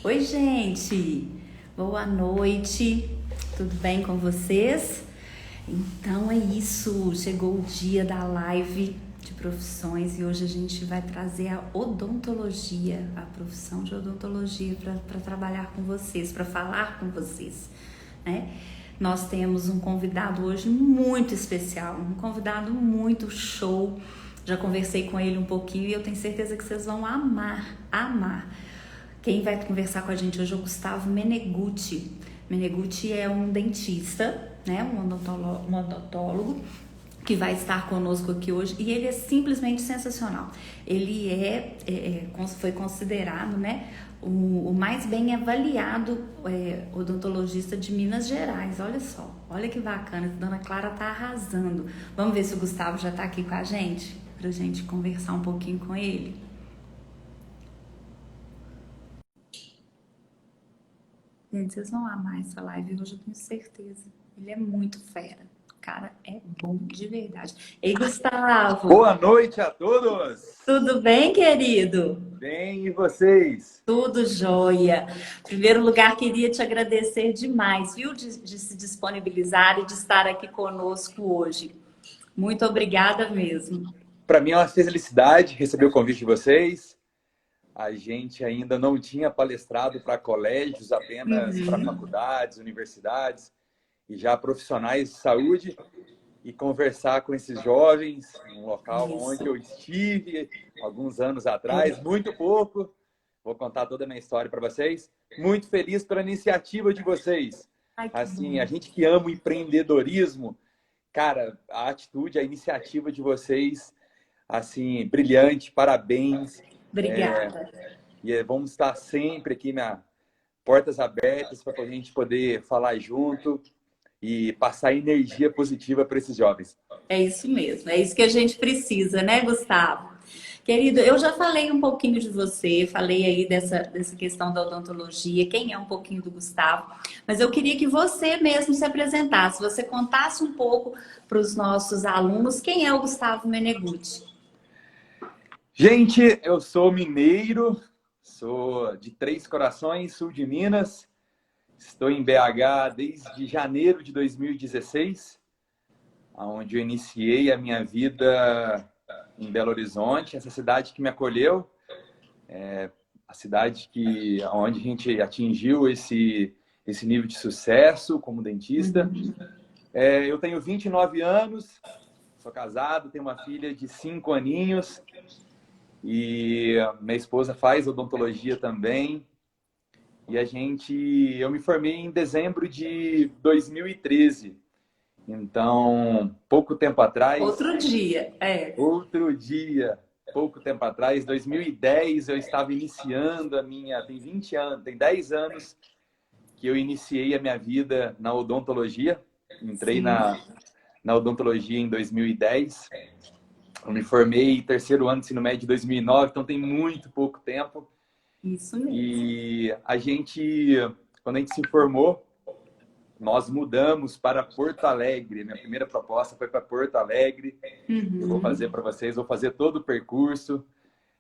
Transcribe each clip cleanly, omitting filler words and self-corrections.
Oi, gente! Boa noite! Tudo bem com vocês? Então é isso, chegou o dia da live de profissões e hoje a gente vai trazer a odontologia, a profissão de odontologia para trabalhar com vocês, para falar com vocês, né? Nós temos um convidado hoje muito especial, um convidado muito show. Já conversei com ele um pouquinho e eu tenho certeza que vocês vão amar, amar. Quem vai conversar com a gente hoje é o Gustavo Menegutti. Menegutti é um dentista, né? Um odontólogo que vai estar conosco aqui hoje e ele é simplesmente sensacional. Ele foi considerado, né, o mais bem avaliado odontologista de Minas Gerais. Olha só, olha que bacana, a Dona Clara tá arrasando. Vamos ver se o Gustavo já tá aqui com a gente, pra gente conversar um pouquinho com ele. Gente, vocês vão amar essa live hoje, eu tenho certeza. Ele é muito fera. O cara é bom de verdade. Ei, Gustavo! Boa noite a todos! Tudo bem, querido? Bem, e vocês? Tudo jóia. Em primeiro lugar, queria te agradecer demais, viu, de se disponibilizar e de estar aqui conosco hoje. Muito obrigada mesmo. Para mim é uma felicidade receber o convite de vocês. A gente ainda não tinha palestrado para colégios, apenas para faculdades, universidades e já profissionais de saúde e conversar com esses jovens, um local onde eu estive alguns anos atrás, muito pouco. Vou contar toda a minha história para vocês. Muito feliz pela iniciativa de vocês. Assim, a gente que ama o empreendedorismo, cara, a atitude, a iniciativa de vocês, assim, brilhante, parabéns. Obrigada. E vamos estar sempre aqui portas abertas para a gente poder falar junto e passar energia positiva para esses jovens. É isso mesmo, é isso que a gente precisa, né, Gustavo? Querido, eu já falei um pouquinho de você, falei aí dessa questão da odontologia, quem é um pouquinho do Gustavo, mas eu queria que você mesmo se apresentasse, você contasse um pouco para os nossos alunos quem é o Gustavo Menegutti. Gente, eu sou mineiro, sou de Três Corações, sul de Minas. Estou em BH desde janeiro de 2016, onde eu iniciei a minha vida em Belo Horizonte, essa cidade que me acolheu, a cidade onde a gente atingiu esse nível de sucesso como dentista. Eu tenho 29 anos, sou casado, tenho uma filha de 5 aninhos e minha esposa faz odontologia também. E eu me formei em dezembro de 2013. Então, pouco tempo atrás... Outro dia, pouco tempo atrás, 2010, eu estava iniciando tem 20 anos, tem 10 anos que eu iniciei a minha vida na odontologia. Entrei na odontologia em 2010. Eu me formei terceiro ano de ensino médio de 2009, então tem muito pouco tempo. Isso mesmo. E quando a gente se formou, nós mudamos para Porto Alegre. Minha primeira proposta foi para Porto Alegre. Eu vou fazer para vocês, vou fazer todo o percurso.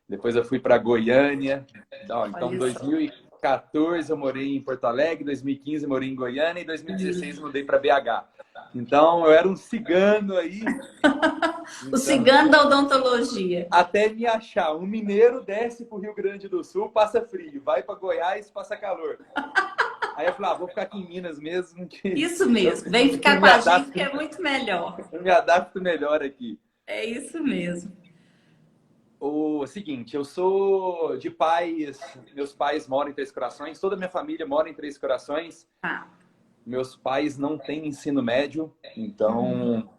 Depois eu fui para Goiânia. Então, em 2014 eu morei em Porto Alegre, 2015 eu morei em Goiânia e 2016 eu mudei para BH. Então, eu era um cigano aí. O cigano da odontologia. Até me achar. Um mineiro desce para o Rio Grande do Sul, passa frio. Vai para Goiás, passa calor. Aí eu falei, vou ficar aqui em Minas mesmo. Isso mesmo. Vem ficar com a gente que é muito melhor. Eu me adapto melhor aqui. É isso mesmo. O seguinte, eu sou de pais... Meus pais moram em Três Corações. Toda a minha família mora em Três Corações. Meus pais não têm ensino médio. Então...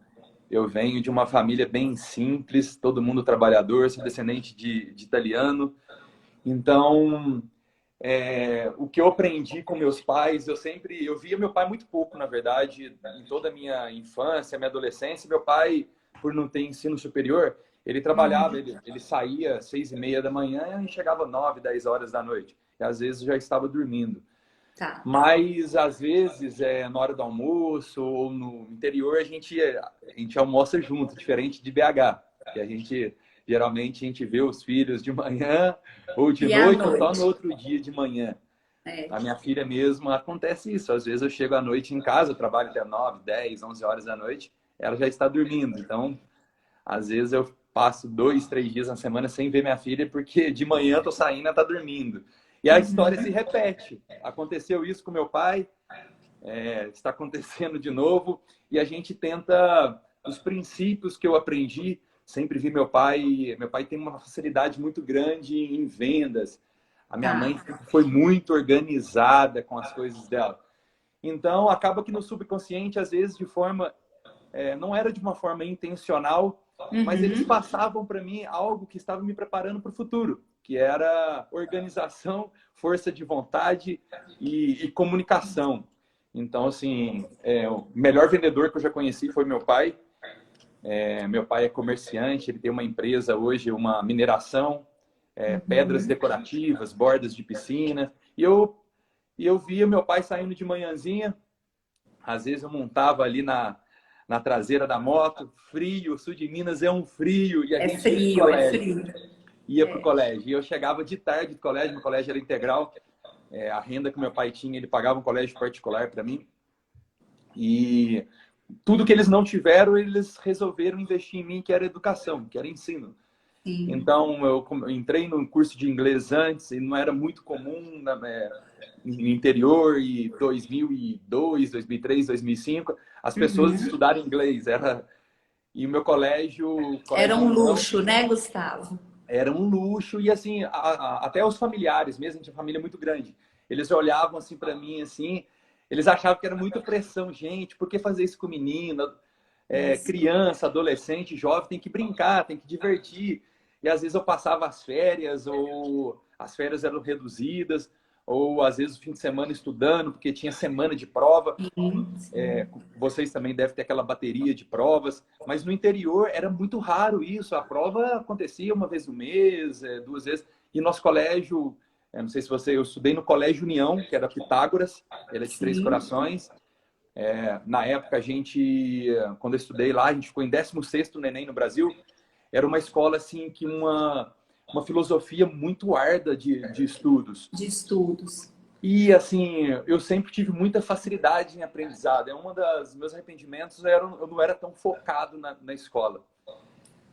Eu venho de uma família bem simples, todo mundo trabalhador, sou descendente de italiano. Então, o que eu aprendi com meus pais, eu via meu pai muito pouco, na verdade, em toda a minha infância, minha adolescência. Meu pai, por não ter ensino superior, ele trabalhava, ele saía às 6h30 da manhã e chegava 9, 10 horas da noite. E às vezes eu já estava dormindo. Mas, às vezes, na hora do almoço ou no interior, a gente almoça junto, diferente de BH. Que geralmente, a gente vê os filhos de manhã ou de noite, ou só no outro dia de manhã. A minha filha mesmo, acontece isso. Às vezes eu chego à noite em casa, eu trabalho até 9, 10, 11 horas da noite, ela já está dormindo. Então, às vezes eu passo 2, 3 dias na semana sem ver minha filha, porque de manhã eu tô saindo e ela está dormindo. E a história se repete. Aconteceu isso com meu pai, está acontecendo de novo, e a gente tenta, os princípios que eu aprendi, sempre vi meu pai tem uma facilidade muito grande em vendas. A minha mãe foi muito organizada com as coisas dela. Então, acaba que no subconsciente, às vezes, não era de uma forma intencional, mas eles passavam para mim algo que estava me preparando para o futuro, que era organização, força de vontade e comunicação. Então, assim, o melhor vendedor que eu já conheci foi meu pai. Meu pai é comerciante, ele tem uma empresa hoje, uma mineração, pedras decorativas, bordas de piscina. E eu via meu pai saindo de manhãzinha, às vezes eu montava ali na traseira da moto, frio, o sul de Minas é um frio, e a gente ia para o colégio. E eu chegava de tarde do colégio, meu colégio era integral, a renda que meu pai tinha, ele pagava um colégio particular para mim. E tudo que eles não tiveram, eles resolveram investir em mim, que era educação, que era ensino. Sim. Então, eu entrei no curso de inglês antes, e não era muito comum no interior, e 2002, 2003, 2005, as pessoas estudarem inglês. E o meu colégio era um luxo, né, Gustavo? Era um luxo, e assim, até os familiares mesmo, a gente tinha uma família muito grande. Eles olhavam assim para mim, assim, eles achavam que era muita pressão. Gente, por que fazer isso com menina? Criança, adolescente, jovem, tem que brincar, tem que divertir. E às vezes eu passava as férias, ou as férias eram reduzidas, ou às vezes o fim de semana estudando, porque tinha semana de prova. Vocês também devem ter aquela bateria de provas, mas no interior era muito raro isso. A prova acontecia uma vez no mês, 2 vezes. E nosso colégio, não sei se eu estudei no Colégio União, que era Pitágoras, ele é de Três Corações. Na época, quando eu estudei lá, a gente ficou em 16º no Enem no Brasil. Era uma escola assim que uma filosofia muito árdua de estudos. De estudos. E assim, eu sempre tive muita facilidade em aprendizado. Um dos meus arrependimentos eu não era tão focado na escola.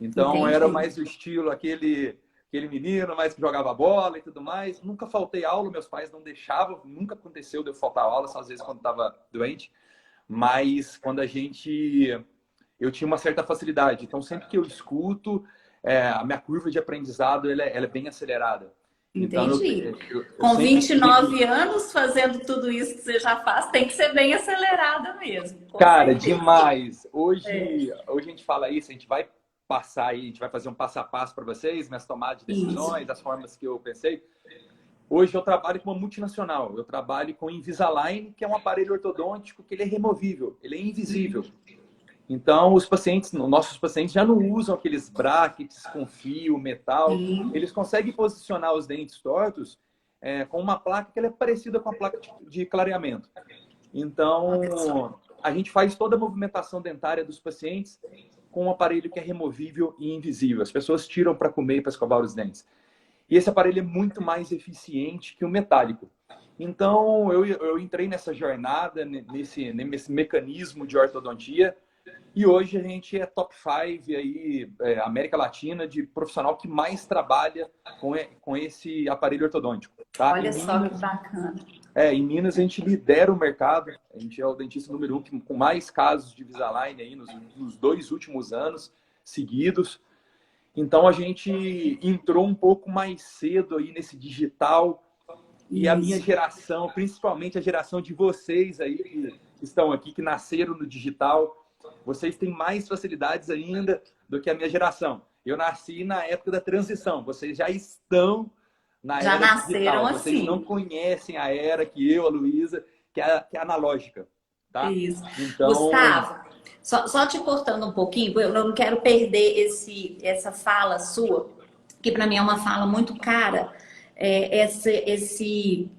Então, entendi. Era mais o estilo, aquele menino mais que jogava bola e tudo mais. Nunca faltei aula, meus pais não deixavam. Nunca aconteceu de eu faltar aula, só às vezes quando estava doente. Mas quando eu tinha uma certa facilidade. Então, sempre que eu escuto, a minha curva de aprendizado ela é bem acelerada. Entendi. Então, eu com 29 anos, fazendo tudo isso que você já faz, tem que ser bem acelerada mesmo. Cara, demais. Hoje a gente fala isso, a gente vai passar aí, a gente vai fazer um passo a passo para vocês, minhas tomadas de decisões, das formas que eu pensei. Hoje eu trabalho com uma multinacional. Eu trabalho com Invisalign, que é um aparelho ortodôntico que ele é removível, ele é invisível. Então, nossos pacientes já não usam aqueles brackets com fio, metal. Eles conseguem posicionar os dentes tortos com uma placa que ela é parecida com a placa de clareamento. Então, a gente faz toda a movimentação dentária dos pacientes com um aparelho que é removível e invisível. As pessoas tiram para comer e para escovar os dentes. E esse aparelho é muito mais eficiente que o metálico. Então, eu entrei nessa jornada, nesse mecanismo de ortodontia. E hoje a gente é top 5 aí, América Latina, de profissional que mais trabalha com esse aparelho ortodôntico. Tá? Olha só que bacana. Em Minas a gente lidera o mercado. A gente é o dentista número 1 com mais casos de Invisalign aí nos 2 últimos anos seguidos. Então a gente entrou um pouco mais cedo aí nesse digital. E a minha geração, principalmente a geração de vocês aí que estão aqui, que nasceram no digital, vocês têm mais facilidades ainda do que a minha geração. Eu nasci na época da transição. Vocês já estão na era nasceram digital. assim. Vocês não conhecem a era que eu, a Luísa, que é analógica. Tá? Isso. Então... Gustavo, só te cortando um pouquinho, eu não quero perder essa fala sua, que para mim é uma fala muito cara. Esse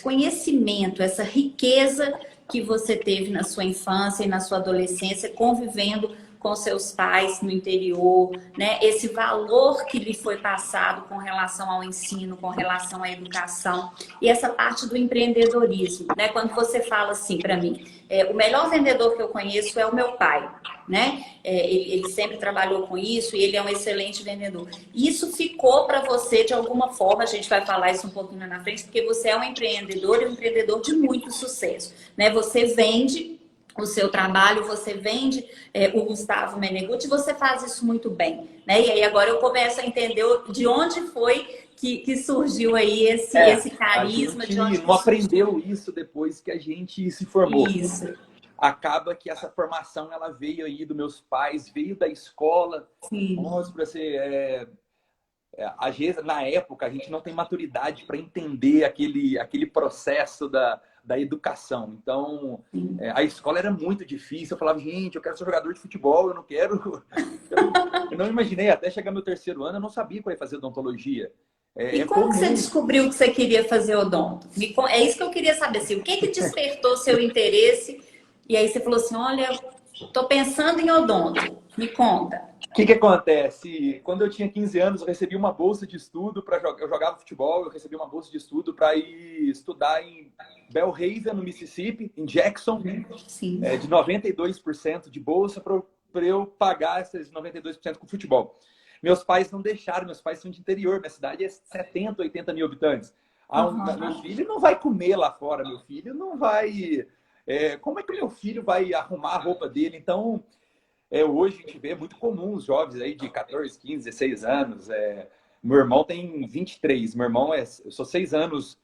conhecimento, essa riqueza que você teve na sua infância e na sua adolescência, convivendo com seus pais no interior, né? Esse valor que lhe foi passado com relação ao ensino, com relação à educação e essa parte do empreendedorismo, né? Quando você fala assim para mim, o melhor vendedor que eu conheço é o meu pai, né? Ele sempre trabalhou com isso e ele é um excelente vendedor. Isso ficou para você de alguma forma, a gente vai falar isso um pouquinho na frente, porque você é um empreendedor e um empreendedor de muito sucesso, né? Você vende o seu trabalho, você vende o Gustavo Meneguzzi, você faz isso muito bem, né? E aí agora eu começo a entender de onde foi que surgiu aí esse carisma. A gente de onde não aprendeu isso depois que a gente se formou. Isso. Acaba que essa formação ela veio aí dos meus pais, veio da escola. Nossa, para ser na época a gente não tem maturidade para entender aquele processo da educação. Então a escola era muito difícil. Eu falava, gente, eu quero ser jogador de futebol, eu não quero. Eu não imaginei, até chegar no terceiro ano, eu não sabia que eu ia fazer odontologia. E como que você descobriu que você queria fazer odonto? É isso que eu queria saber. Assim, o que despertou seu interesse? E aí você falou assim, olha, tô pensando em odonto. Me conta. O que acontece? Quando eu tinha 15 anos, eu recebi uma bolsa de estudo para jogar. Eu jogava futebol, eu recebi uma bolsa de estudo para ir estudar em Belhaven, no Mississippi, em Jackson. Sim. De 92% de bolsa para eu pagar esses 92% com futebol. Meus pais não deixaram, meus pais são de interior, minha cidade é 70, 80 mil habitantes. Meu filho não vai comer lá fora, meu filho não vai... como é que meu filho vai arrumar a roupa dele? Então, hoje a gente vê muito comum os jovens aí de 14, 15, 16 anos. Meu irmão tem 23, meu irmão eu sou 6 anos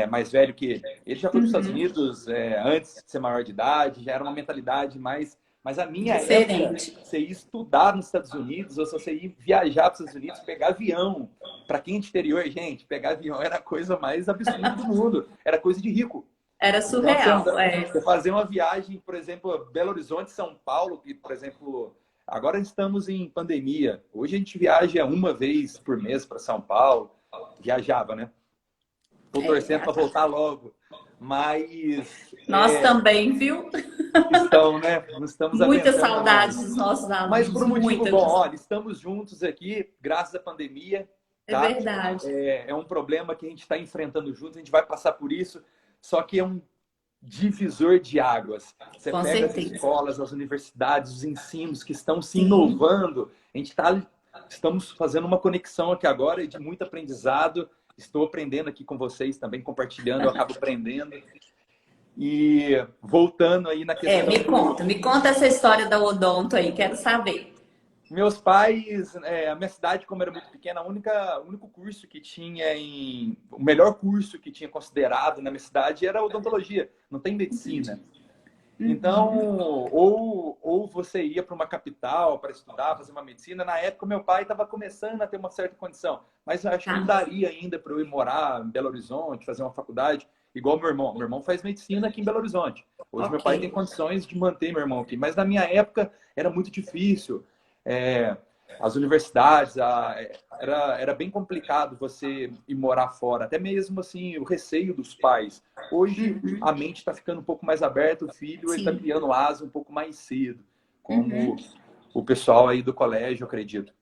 mais velho que ele. Ele já foi para os Estados Unidos antes de ser maior de idade, já era uma mentalidade mais... Mas a minha época, você ir estudar nos Estados Unidos, ou se você ir viajar para os Estados Unidos, pegar avião. Para quem é de interior, gente, pegar avião era a coisa mais absurda do mundo. Era coisa de rico. Era surreal. Então, você fazer uma viagem, por exemplo, Belo Horizonte, São Paulo, que, por exemplo, agora estamos em pandemia. Hoje a gente viaja uma vez por mês para São Paulo. Viajava, né? Estou torcendo para voltar logo. Mas... Nós também, viu? Né? Estamos muitas saudades dos nossos alunos. Mas por um motivo bom, olha, estamos juntos aqui, graças à pandemia. Tá? É verdade. É um problema que a gente está enfrentando juntos, a gente vai passar por isso, só que é um divisor de águas. Você Com pega certeza. as escolas, as universidades, os ensinos que estão se inovando. A gente estamos fazendo uma conexão aqui agora de muito aprendizado. Estou aprendendo aqui com vocês também, compartilhando, eu acabo aprendendo. E voltando aí na questão... Me conta essa história da odonto aí, quero saber. Meus pais, a minha cidade, como era muito pequena, o único curso que tinha o melhor curso que tinha considerado na minha cidade era odontologia, não tem medicina. Então, ou você ia para uma capital para estudar, fazer uma medicina. Na época, meu pai estava começando a ter uma certa condição, mas eu acho que não daria ainda para eu ir morar em Belo Horizonte, fazer uma faculdade. Igual meu irmão. Meu irmão faz medicina aqui em Belo Horizonte. Hoje meu pai tem condições de manter meu irmão aqui. Mas na minha época era muito difícil. As universidades, era bem complicado você ir morar fora. Até mesmo assim, o receio dos pais. Hoje a mente está ficando um pouco mais aberta. O filho está criando asa um pouco mais cedo. Como o pessoal aí do colégio, eu acredito.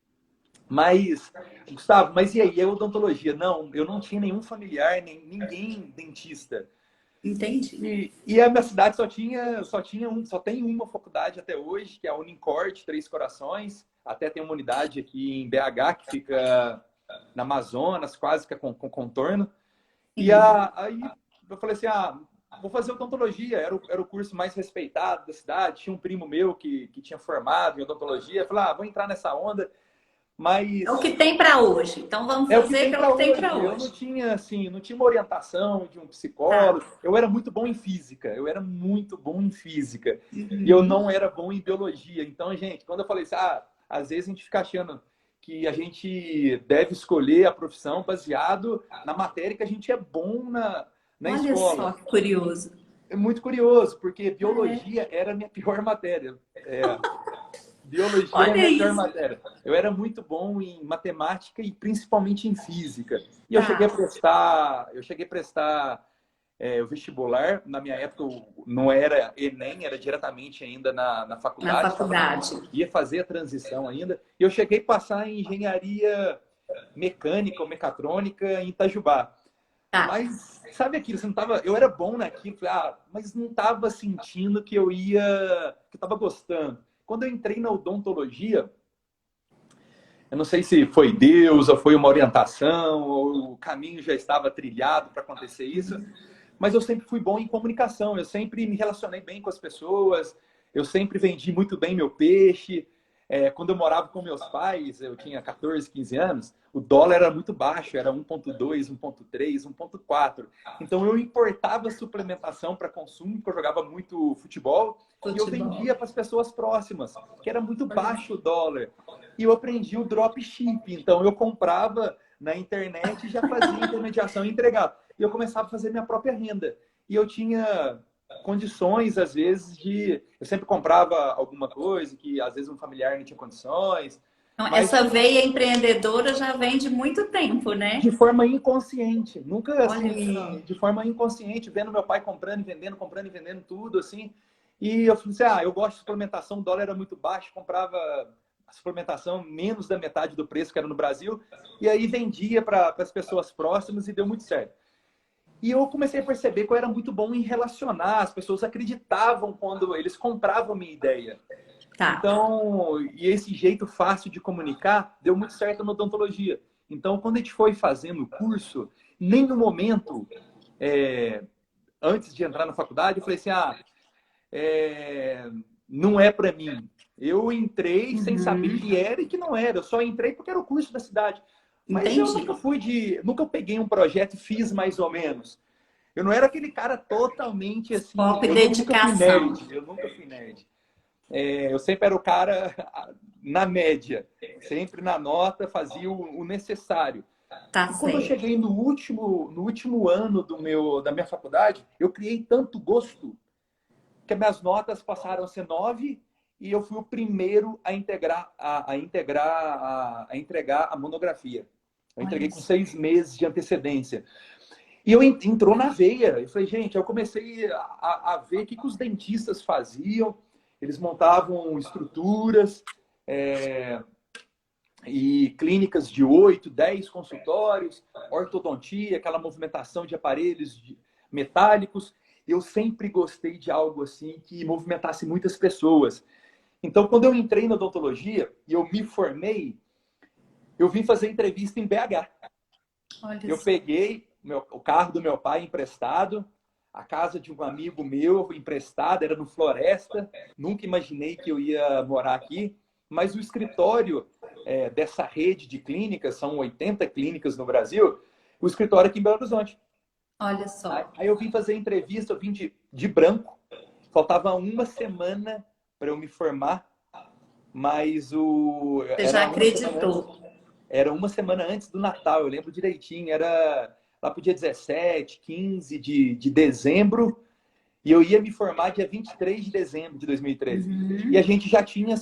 Mas, Gustavo, e aí, a odontologia? Não, eu não tinha nenhum familiar, ninguém dentista. Entendi. E a minha cidade só tem uma faculdade até hoje, que é a Unincort, Três Corações. Até tem uma unidade aqui em BH, que fica na Amazonas, quase que com contorno. E aí eu falei assim, vou fazer odontologia. Era o curso mais respeitado da cidade. Tinha um primo meu que tinha formado em odontologia. Eu falei, vou entrar nessa onda. Mas... É o que tem para hoje. Então vamos fazer o que tem para hoje. Eu não tinha uma orientação de um psicólogo. Eu era muito bom em física. E eu não era bom em biologia. Então, gente, quando eu falei assim, às vezes a gente fica achando que a gente deve escolher a profissão baseado na matéria que a gente é bom na escola. Olha só que curioso. É muito curioso, porque biologia era a minha pior matéria. Biologia é a minha pior matéria. Eu era muito bom em matemática e principalmente em física. E eu cheguei a prestar o vestibular. Na minha época não era Enem, era diretamente ainda na faculdade. Na faculdade. Ia fazer a transição ainda. E eu cheguei a passar em engenharia mecânica ou mecatrônica em Itajubá. Tá. Mas sabe aquilo, você não tava, eu era bom naquilo, mas não estava sentindo que eu estava gostando. Quando eu entrei na odontologia, eu não sei se foi Deus ou foi uma orientação ou o caminho já estava trilhado para acontecer isso, mas eu sempre fui bom em comunicação, eu sempre me relacionei bem com as pessoas, eu sempre vendi muito bem meu peixe. Quando eu morava com meus pais, eu tinha 14, 15 anos, o dólar era muito baixo, era 1,2, 1,3, 1,4. Então eu importava suplementação para consumo, porque eu jogava muito futebol, e eu vendia para as pessoas próximas, que era muito baixo o dólar. E eu aprendi o dropship, então eu comprava na internet e já fazia intermediação e entregava. E eu começava a fazer minha própria renda. E eu tinha condições, às vezes, eu sempre comprava alguma coisa que, às vezes, um familiar não tinha condições. Então, mas essa veia empreendedora já vem de muito tempo, né? De forma inconsciente. Nunca, assim, de forma inconsciente, vendo meu pai comprando e vendendo tudo, assim. E eu falei assim, eu gosto de suplementação, o dólar era muito baixo, comprava a suplementação menos da metade do preço que era no Brasil, e aí vendia para as pessoas próximas e deu muito certo. E eu comecei a perceber que eu era muito bom em relacionar, as pessoas acreditavam quando eles compravam a minha ideia. Tá. Então, e esse jeito fácil de comunicar deu muito certo na odontologia. Então, quando a gente foi fazendo o curso, nem no momento, antes de entrar na faculdade, eu falei assim, não é para mim. Eu entrei sem saber que era e que não era. Eu só entrei porque era o curso da cidade. Mas eu nunca peguei um projeto e fiz mais ou menos. Eu não era aquele cara totalmente assim. Foco e dedicação. Eu nunca fui nerd. Eu sempre era o cara na média. Sempre na nota, fazia o necessário. Tá, e quando eu cheguei no último ano da minha faculdade, eu criei tanto gosto que as minhas notas passaram a ser 9 e eu fui o primeiro a entregar a monografia. Eu entreguei com 6 meses de antecedência. E entrou na veia. Eu falei, gente, eu comecei a ver o que os dentistas faziam. Eles montavam estruturas e clínicas de 8, 10 consultórios, ortodontia, aquela movimentação de aparelhos metálicos. Eu sempre gostei de algo assim que movimentasse muitas pessoas. Então, quando eu entrei na odontologia e eu me formei, eu vim fazer entrevista em BH. Eu peguei o carro do meu pai emprestado, a casa de um amigo meu emprestada, era no Floresta. Nunca imaginei que eu ia morar aqui. Mas o escritório dessa rede de clínicas, são 80 clínicas no Brasil, o escritório aqui em Belo Horizonte. Olha só. Aí eu vim fazer entrevista, eu vim de branco. Faltava uma semana para eu me formar, mas Você já acreditou. Era uma semana antes do Natal, eu lembro direitinho. Era lá para o dia 17, 15 de dezembro. E eu ia me formar dia 23 de dezembro de 2013. E a gente já tinha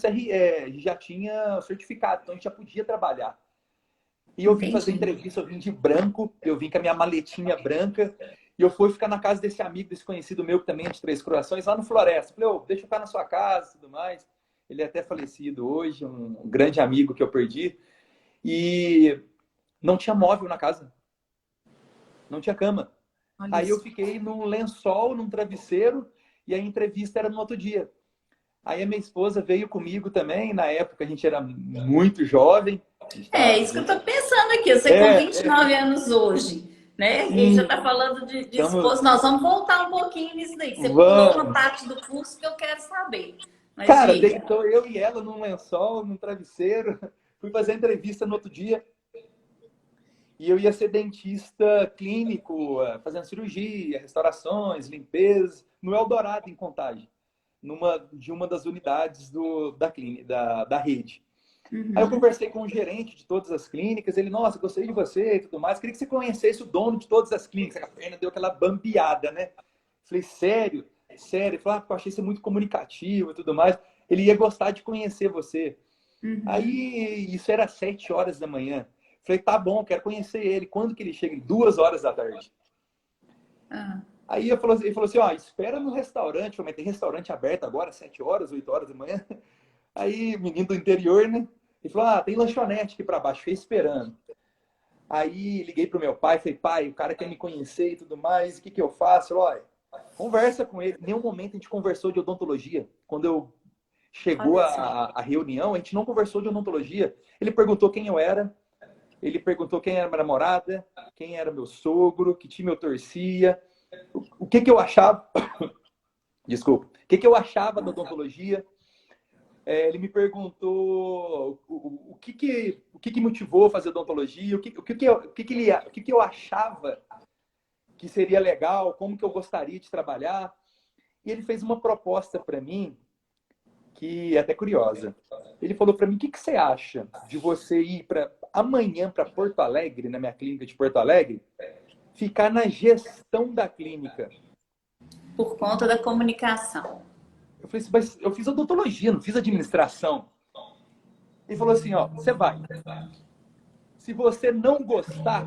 já tinha certificado, então a gente já podia trabalhar. E eu vim fazer entrevista, eu vim de branco, eu vim com a minha maletinha branca. E eu fui ficar na casa desse amigo, desse conhecido meu, que também é de Três Corações, lá no Floresta. Falei, deixa eu ficar na sua casa e tudo mais. Ele é até falecido hoje, um grande amigo que eu perdi. E não tinha móvel na casa. Não tinha cama. Olha aí isso. Eu fiquei num lençol, num travesseiro, e a entrevista era no outro dia. Aí a minha esposa veio comigo também, na época a gente era muito jovem. Isso que eu tô pensando aqui, você com 29 anos hoje, né? E já tá falando de esposa, nós vamos voltar um pouquinho nisso daí. Você pulou uma parte do curso que eu quero saber. Mas cara, deitou eu e ela num lençol, num travesseiro, fui fazer entrevista no outro dia. E eu ia ser dentista clínico, fazendo cirurgia, restaurações, limpeza, no Eldorado, em Contagem, de uma das unidades da rede. Aí eu conversei com o gerente de todas as clínicas, ele, nossa, gostei de você e tudo mais, queria que você conhecesse o dono de todas as clínicas. A perna deu aquela bambeada, né? Falei, sério? Sério? Ele falou, porque eu achei você muito comunicativo e tudo mais. Ele ia gostar de conhecer você. Aí, isso era 7 horas da manhã. Falei, tá bom, quero conhecer ele. Quando que ele chega? 2 horas da tarde. Aí ele falou assim, ó, espera no restaurante. Eu falei, mas tem restaurante aberto agora, 7 horas, 8 horas da manhã? Aí, menino do interior, né? Ele falou, tem lanchonete aqui para baixo, fiquei esperando. Aí, liguei pro meu pai, falei, pai, o cara quer me conhecer e tudo mais, o que eu faço? Olha, conversa com ele. Em nenhum momento a gente conversou de odontologia. Quando chegou a reunião, a gente não conversou de odontologia. Ele perguntou quem eu era, ele perguntou quem era minha namorada, quem era meu sogro, que time eu torcia, o que eu achava... Desculpa. O que eu achava da odontologia. Ele me perguntou o que motivou a fazer odontologia, o que eu achava que seria legal, como que eu gostaria de trabalhar. E ele fez uma proposta para mim que é até curiosa. Ele falou para mim, o que você acha de você ir amanhã para Porto Alegre, na minha clínica de Porto Alegre, ficar na gestão da clínica? Por conta da comunicação. Eu falei assim, mas eu fiz odontologia, não fiz administração. Ele falou assim, ó, você vai. Se você não gostar,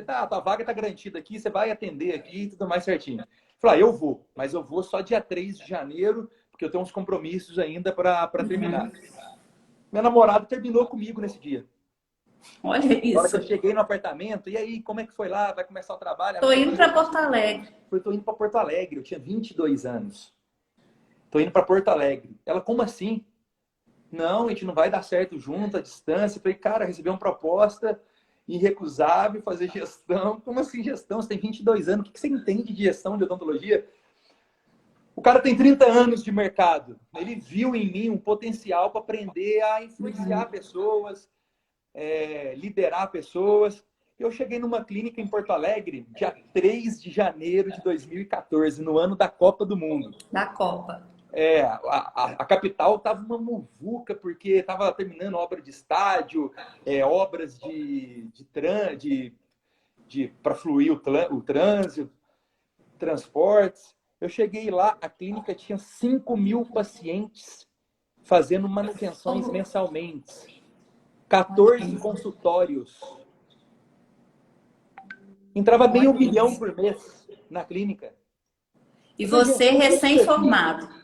a tua vaga está garantida aqui, você vai atender aqui e tudo mais certinho. Eu falei, eu vou, mas eu vou só dia 3 de janeiro, porque eu tenho uns compromissos ainda para terminar. Minha namorada terminou comigo nesse dia. Olha isso. Na hora que eu cheguei no apartamento, e aí, como é que foi lá? Vai começar o trabalho? Tô indo para Porto Alegre. Tô indo para Porto Alegre, eu tinha 22 anos. Tô indo para Porto Alegre. Ela, como assim? Não, a gente não vai dar certo junto, à distância. Eu falei, cara, recebi uma proposta irrecusável, fazer gestão. Como assim gestão? Você tem 22 anos, o que você entende de gestão de odontologia? O cara tem 30 anos de mercado. Ele viu em mim um potencial para aprender a influenciar pessoas, liderar pessoas. Eu cheguei numa clínica em Porto Alegre, dia 3 de janeiro de 2014, no ano da Copa do Mundo. Da Copa. A capital estava uma muvuca, porque estava terminando obra de estádio, obras para fluir o trânsito, transportes. Eu cheguei lá, a clínica tinha 5.000 pacientes fazendo manutenções mensalmente. 14 consultórios. Entrava meio milhão por mês na clínica. E você recém-formado.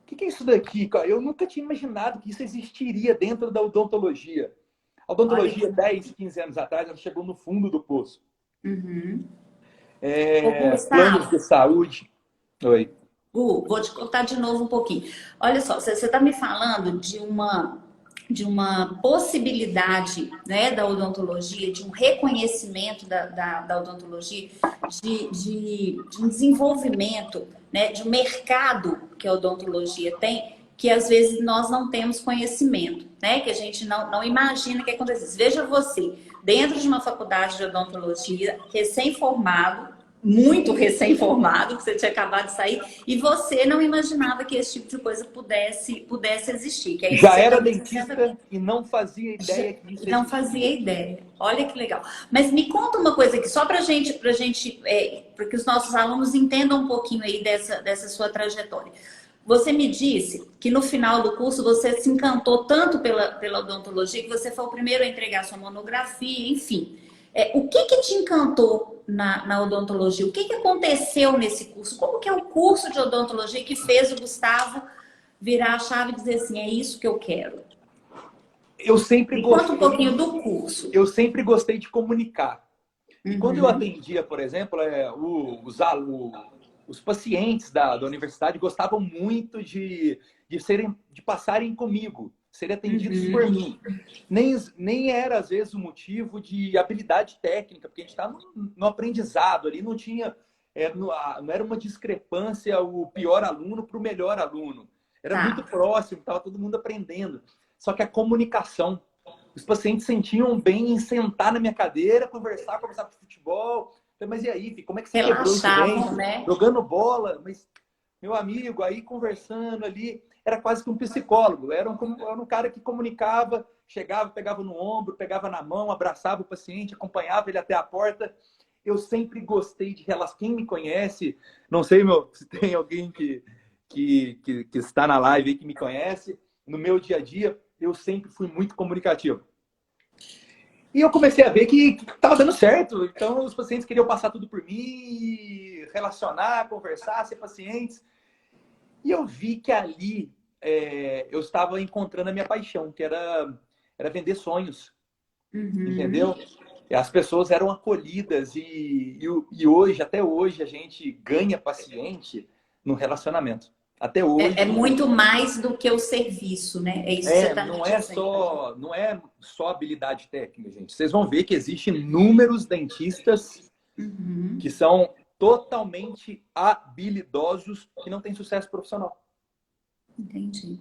O que é isso daqui, cara? Eu nunca tinha imaginado que isso existiria dentro da odontologia. A odontologia, 10, 15 anos atrás, ela chegou no fundo do poço. Planos de saúde. Oi. Vou te cortar de novo um pouquinho. Olha só, você está me falando de uma possibilidade, né, da odontologia, de um reconhecimento da odontologia, de um desenvolvimento, né, de um mercado que a odontologia tem, que às vezes nós não temos conhecimento, né, que a gente não imagina que acontece. Veja você, dentro de uma faculdade de odontologia, recém-formado, muito recém-formado, que você tinha acabado de sair, e você não imaginava que esse tipo de coisa pudesse existir. Que já era dentista e não fazia ideia que isso não fazia ideia. Olha que legal. Mas me conta uma coisa aqui, só para que os nossos alunos entendam um pouquinho aí dessa sua trajetória. Você me disse que no final do curso você se encantou tanto pela odontologia que você foi o primeiro a entregar sua monografia, enfim. O que te encantou na odontologia? O que aconteceu nesse curso? Como que é o curso de odontologia que fez o Gustavo virar a chave e dizer assim, é isso que eu quero? Eu sempre gostei. Conta um pouquinho do curso. Eu sempre gostei de comunicar. E quando eu atendia, por exemplo, os pacientes da universidade gostavam muito de passarem comigo, serem atendidos por mim. Nem era, às vezes, o motivo de habilidade técnica, porque a gente estava no aprendizado ali, não tinha... não era uma discrepância o pior aluno para o melhor aluno. Era muito próximo, estava todo mundo aprendendo. Só que a comunicação... Os pacientes sentiam bem em sentar na minha cadeira, conversar de futebol. Mas e aí, como é que você quebrou isso bem? Né? Jogando bola, mas meu amigo, aí conversando ali, era quase que um psicólogo. Era um cara que comunicava, chegava, pegava no ombro, pegava na mão, abraçava o paciente, acompanhava ele até a porta. Eu sempre gostei de relação. Quem me conhece, não sei se tem alguém que está na live aí que me conhece, no meu dia a dia, eu sempre fui muito comunicativo. E eu comecei a ver que estava dando certo. Então, os pacientes queriam passar tudo por mim. relacionar, conversar, ser pacientes. E eu vi que ali eu estava encontrando a minha paixão, que era vender sonhos, entendeu? E as pessoas eram acolhidas e hoje, até hoje, a gente ganha paciente no relacionamento. Até hoje. É muito mais do que o serviço, né? É isso que você está me dizendo. Não é só habilidade técnica, gente. Vocês vão ver que existem inúmeros dentistas que são totalmente habilidosos que não têm sucesso profissional. Entendi.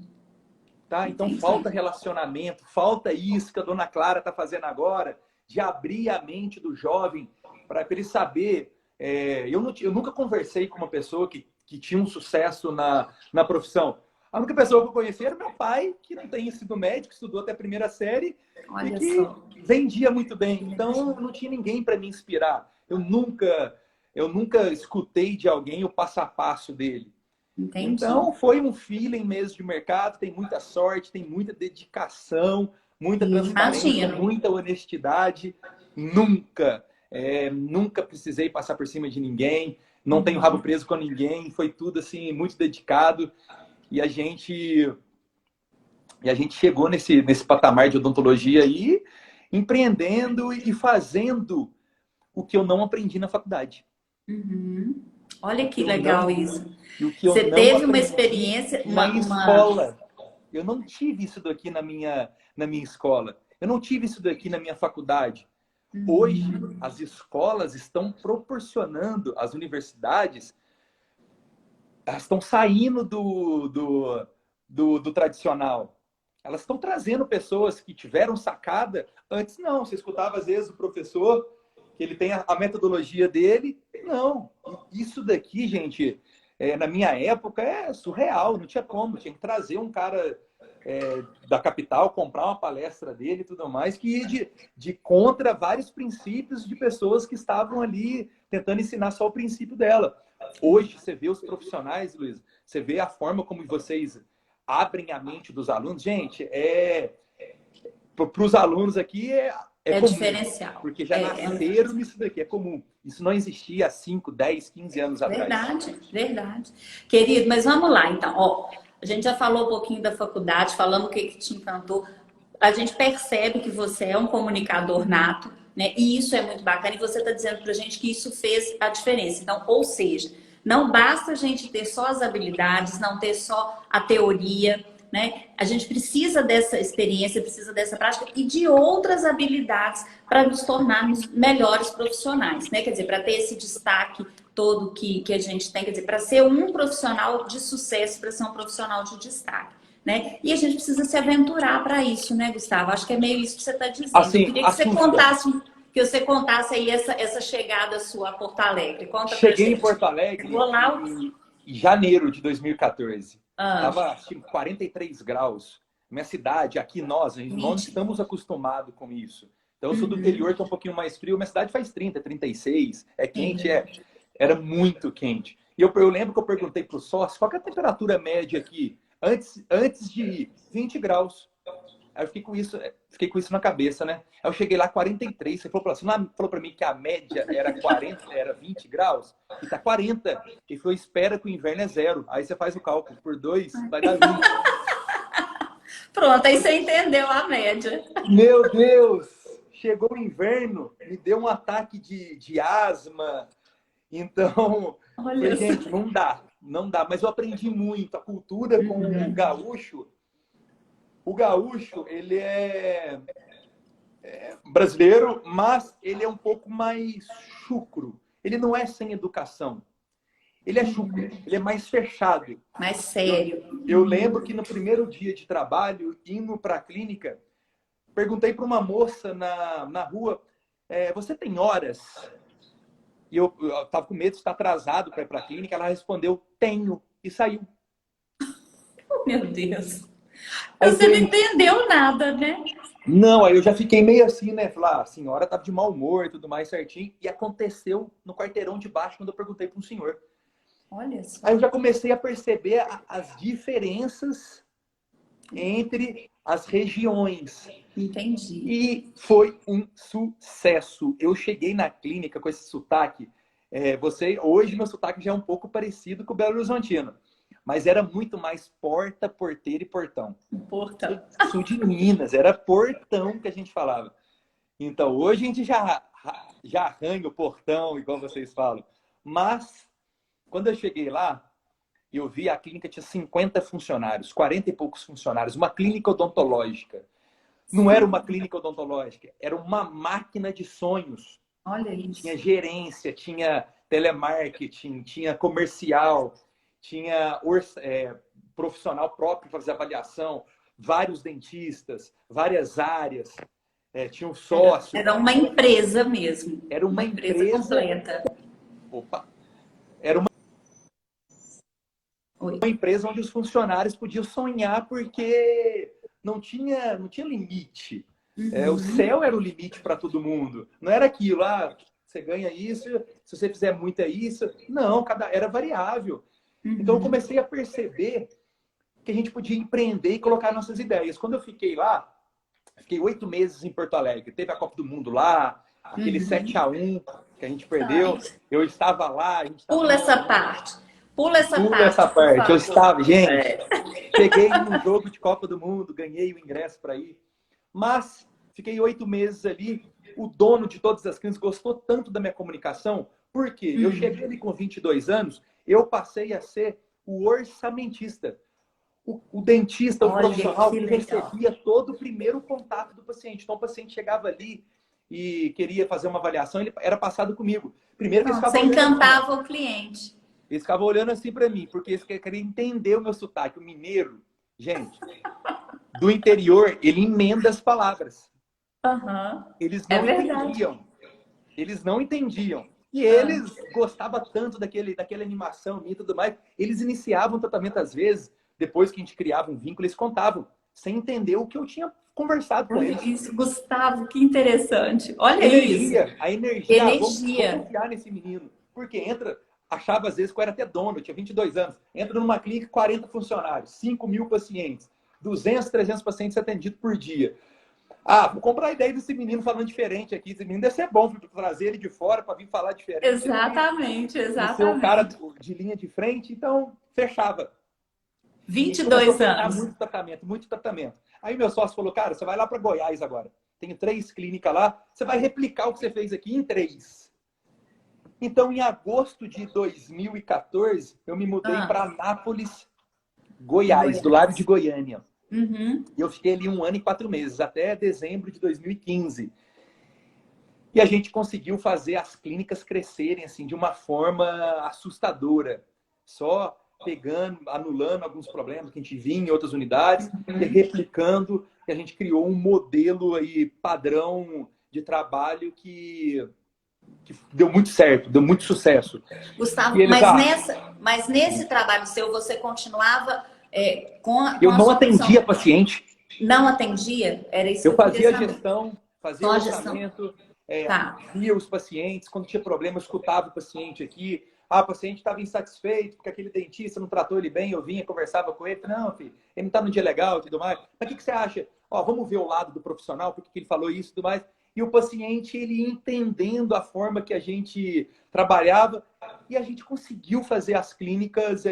Tá? Então falta relacionamento, falta isso que a dona Clara está fazendo agora, de abrir a mente do jovem para ele saber. Eu nunca conversei com uma pessoa que tinha um sucesso na profissão. A única pessoa que eu conheci era meu pai, que não tem ensino médico, estudou até a primeira série. Olha e que só. vendia muito bem. Então, não tinha ninguém para me inspirar. Eu nunca escutei de alguém o passo a passo dele. Entendi. Então, foi um feeling mesmo de mercado. Tem muita sorte, tem muita dedicação, muita transparência, muita honestidade. Nunca precisei passar por cima de ninguém. Não tenho rabo preso com ninguém. Foi tudo assim muito dedicado. E a gente chegou nesse patamar de odontologia aí, empreendendo e fazendo o que eu não aprendi na faculdade. Olha que legal isso. Você teve uma experiência na escola. Eu não tive isso daqui na minha escola. Eu não tive isso daqui na minha faculdade. Hoje, as escolas estão proporcionando, as universidades, elas estão saindo do tradicional. Elas estão trazendo pessoas que tiveram sacada. Antes, não. Você escutava, às vezes, o professor, que ele tem a metodologia dele. Não. Isso daqui, gente, na minha época, é surreal. Não tinha como. Tinha que trazer um cara da capital, comprar uma palestra dele e tudo mais, que ia de contra vários princípios de pessoas que estavam ali tentando ensinar só o princípio dela. Hoje, você vê os profissionais, Luiz, você vê a forma como vocês abrem a mente dos alunos. Gente, para os alunos aqui é comum, diferencial. Porque já nasceram nisso daqui, é comum. Isso não existia há 5, 10, 15 anos atrás. Verdade. Querido, mas vamos lá, então. Ó, a gente já falou um pouquinho da faculdade, falamos o que te encantou. A gente percebe que você é um comunicador nato, né? E isso é muito bacana. E você está dizendo para a gente que isso fez a diferença. Então, ou seja, não basta a gente ter só as habilidades, não ter só a teoria, né? A gente precisa dessa experiência, precisa dessa prática e de outras habilidades para nos tornarmos melhores profissionais, né? Quer dizer, para ter esse destaque todo que a gente tem, quer dizer, para ser um profissional de sucesso, para ser um profissional de destaque, né? E a gente precisa se aventurar para isso, né, Gustavo? Acho que é meio isso que você está dizendo. Assim, eu queria que você contasse aí essa chegada sua a Porto Alegre. Cheguei em Porto Alegre em janeiro de 2014. Estava 43 graus. Minha cidade, aqui nós não estamos acostumados com isso. Então, eu sou do interior, que é um pouquinho mais frio. Minha cidade faz 30, 36. É quente, era muito quente. E eu lembro que eu perguntei para o sócio, qual que é a temperatura média aqui? Antes de 20 graus. Aí eu fiquei com isso na cabeça, né? Aí eu cheguei lá 43. Você falou para mim que a média era 40, era 20 graus, e tá 40. E falou, espera que o inverno é 0. Aí você faz o cálculo, por 2 vai dar 20. Pronto, aí você entendeu a média. Meu Deus! Chegou o inverno, me deu um ataque de asma. Então, falei, gente, não dá. Mas eu aprendi muito. A cultura com o gaúcho. O gaúcho, ele é brasileiro, mas ele é um pouco mais chucro. Ele não é sem educação. Ele é chucro, ele é mais fechado. Mais sério. Eu lembro que no primeiro dia de trabalho, indo para a clínica, perguntei para uma moça na rua, você tem horas? E eu estava com medo de estar atrasado para ir para a clínica. Ela respondeu, tenho, e saiu. Oh, meu Deus. Você não entendeu nada, né? Não, aí eu já fiquei meio assim, né? Falar, a senhora estava de mau humor e tudo mais certinho. E aconteceu no quarteirão de baixo quando eu perguntei para um senhor. Olha só. Aí eu já comecei a perceber as diferenças entre as regiões. Entendi. E foi um sucesso. Eu cheguei na clínica com esse sotaque. Hoje meu sotaque já é um pouco parecido com o Belo Horizontino, mas era muito mais porta, porteiro e portão. Portão. Sul de Minas, era portão que a gente falava. Então, hoje a gente já arranha o portão, igual vocês falam. Mas, quando eu cheguei lá, eu vi a clínica tinha 50 funcionários, 40 e poucos funcionários, uma clínica odontológica. Não era uma clínica odontológica, era uma máquina de sonhos. Olha isso. Tinha gerência, tinha telemarketing, tinha comercial, tinha profissional próprio para fazer avaliação, vários dentistas, várias áreas, tinha um sócio. Era uma empresa mesmo. Era uma empresa completa. Opa! Era uma empresa onde os funcionários podiam sonhar porque não tinha limite. O céu era o limite para todo mundo. Não era aquilo, você ganha isso, se você fizer muito é isso. Não, era variável. Então eu comecei a perceber que a gente podia empreender e colocar nossas ideias. Quando eu fiquei lá, fiquei 8 meses em Porto Alegre. Teve a Copa do Mundo lá, aquele 7-1 que a gente perdeu. Eu estava lá. Pula essa parte. Pula essa parte. Eu estava, gente. Cheguei num jogo de Copa do Mundo, ganhei o ingresso para ir. Mas fiquei 8 meses ali. O dono de todas as clínicas gostou tanto da minha comunicação, porque eu cheguei ali com 22 anos, eu passei a ser o orçamentista. O dentista, o profissional que recebia todo o primeiro contato do paciente. Então, o paciente chegava ali e queria fazer uma avaliação, ele era passado comigo. Primeiro que você encantava o cliente. Eles ficavam olhando assim para mim, porque eles queriam entender o meu sotaque. O mineiro, gente, do interior, ele emenda as palavras. Eles não entendiam. Eles não entendiam. E eles gostavam tanto daquela animação e tudo mais. Eles iniciavam o tratamento às vezes, depois que a gente criava um vínculo, eles contavam, sem entender o que eu tinha conversado com eles. Isso, Gustavo, que interessante. Olha isso. A energia. Vamos confiar nesse menino. Porque achava às vezes que eu era até dono, eu tinha 22 anos. Entra numa clínica, 40 funcionários, 5.000 pacientes, 200, 300 pacientes atendidos por dia. Vou comprar a ideia desse menino falando diferente aqui. Esse menino deve ser bom para trazer ele de fora para vir falar diferente. Exatamente. Ser o cara de linha de frente, então fechava. 22 anos. Muito tratamento. Aí meu sócio falou, cara, você vai lá para Goiás agora. Tenho 3 clínicas lá, você vai replicar o que você fez aqui em 3. Então, em agosto de 2014, eu me mudei para Anápolis, Goiás, do lado de Goiânia. E eu fiquei ali 1 ano e 4 meses, até dezembro de 2015. E a gente conseguiu fazer as clínicas crescerem assim, de uma forma assustadora. Só anulando alguns problemas que a gente via em outras unidades e replicando. E a gente criou um modelo aí, padrão de trabalho que deu muito certo, deu muito sucesso. Gustavo, mas nesse trabalho seu, você continuava eu não atendia paciente. Não atendia? Era isso eu fazia gestão, fazia orçamento, via os pacientes. Quando tinha problema, eu escutava o paciente aqui. O paciente estava insatisfeito porque aquele dentista não tratou ele bem. Eu vinha, conversava com ele. Não, filho, ele não está no dia legal e tudo mais. Mas o que você acha? Vamos ver o lado do profissional, porque ele falou isso e tudo mais. E o paciente, ele entendendo a forma que a gente trabalhava, e a gente conseguiu fazer as clínicas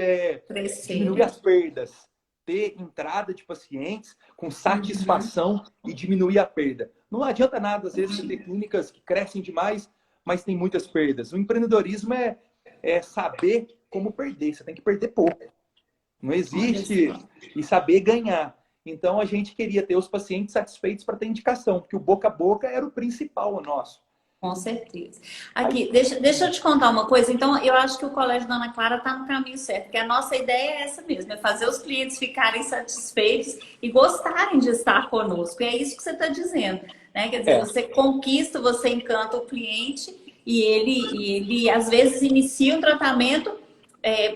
diminuir as perdas, ter entrada de pacientes com satisfação e diminuir a perda. Não adianta nada, às vezes, você ter clínicas que crescem demais, mas tem muitas perdas. O empreendedorismo é saber como perder, você tem que perder pouco. Não existe e saber ganhar. Então, a gente queria ter os pacientes satisfeitos para ter indicação, porque o boca a boca era o principal nosso. Com certeza. Aqui, deixa eu te contar uma coisa. Então, eu acho que o Colégio Dona Clara está no caminho certo, porque a nossa ideia é essa mesmo, é fazer os clientes ficarem satisfeitos e gostarem de estar conosco. E é isso que você está dizendo, né? Quer dizer, você conquista, você encanta o cliente e ele às vezes, inicia um tratamento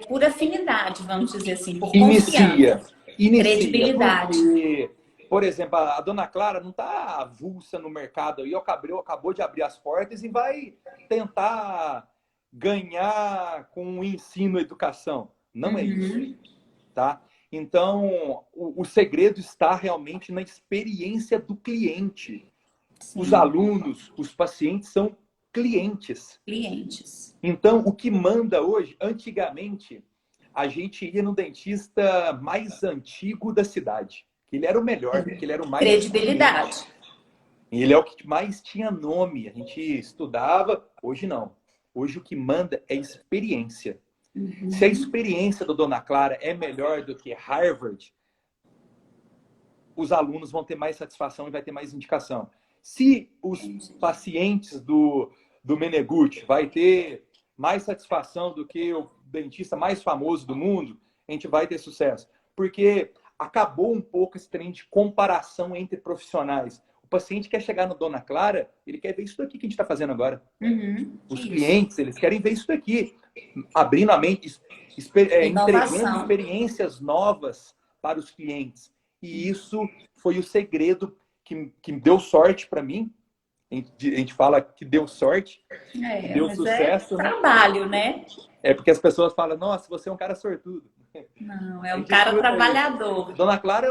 por afinidade, vamos dizer assim, por confiança. Inicia, credibilidade. Porque, por exemplo, a Dona Clara não está avulsa no mercado e acabou de abrir as portas e vai tentar ganhar com o ensino e educação. Não é isso, tá? Então, o segredo está realmente na experiência do cliente. Sim. Os alunos, os pacientes são clientes. Clientes. Então, o que manda hoje, antigamente, a gente ia no dentista mais antigo da cidade. Ele era o melhor, porque ele era o mais... Credibilidade. Ele é o que mais tinha nome. A gente estudava, hoje não. Hoje o que manda é experiência. Uhum. Se a experiência do Dona Clara é melhor do que Harvard, os alunos vão ter mais satisfação e vai ter mais indicação. Se os pacientes do Menegutti vai ter mais satisfação do que o dentista mais famoso do mundo, a gente vai ter sucesso. Porque acabou um pouco esse trem de comparação entre profissionais. O paciente quer chegar no Dona Clara, ele quer ver isso daqui que a gente está fazendo agora. Uhum. Os clientes, eles querem ver isso daqui. Abrindo a mente, entregando experiências novas para os clientes. E isso foi o segredo que deu sorte para mim. A gente fala que deu sorte, deu sucesso. É trabalho, né? É porque as pessoas falam, nossa, você é um cara sortudo. Não, é um cara trabalhador. Dona Clara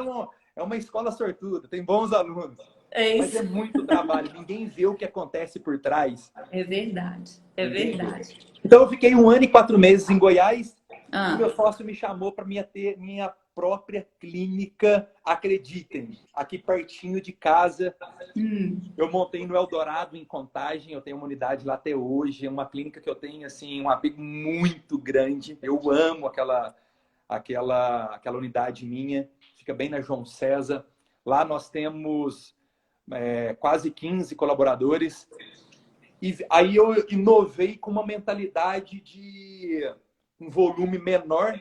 é uma escola sortuda, tem bons alunos. Mas é muito trabalho, ninguém vê o que acontece por trás. É verdade, é verdade. Então eu fiquei 1 ano e 4 meses em Goiás e meu sócio me chamou para ter minha própria clínica, acreditem, aqui pertinho de casa. Eu montei no Eldorado, em Contagem, eu tenho uma unidade lá até hoje, é uma clínica que eu tenho assim, um apego muito grande. Eu amo aquela unidade minha, fica bem na João César. Lá nós temos quase 15 colaboradores. E aí eu inovei com uma mentalidade de um volume menor,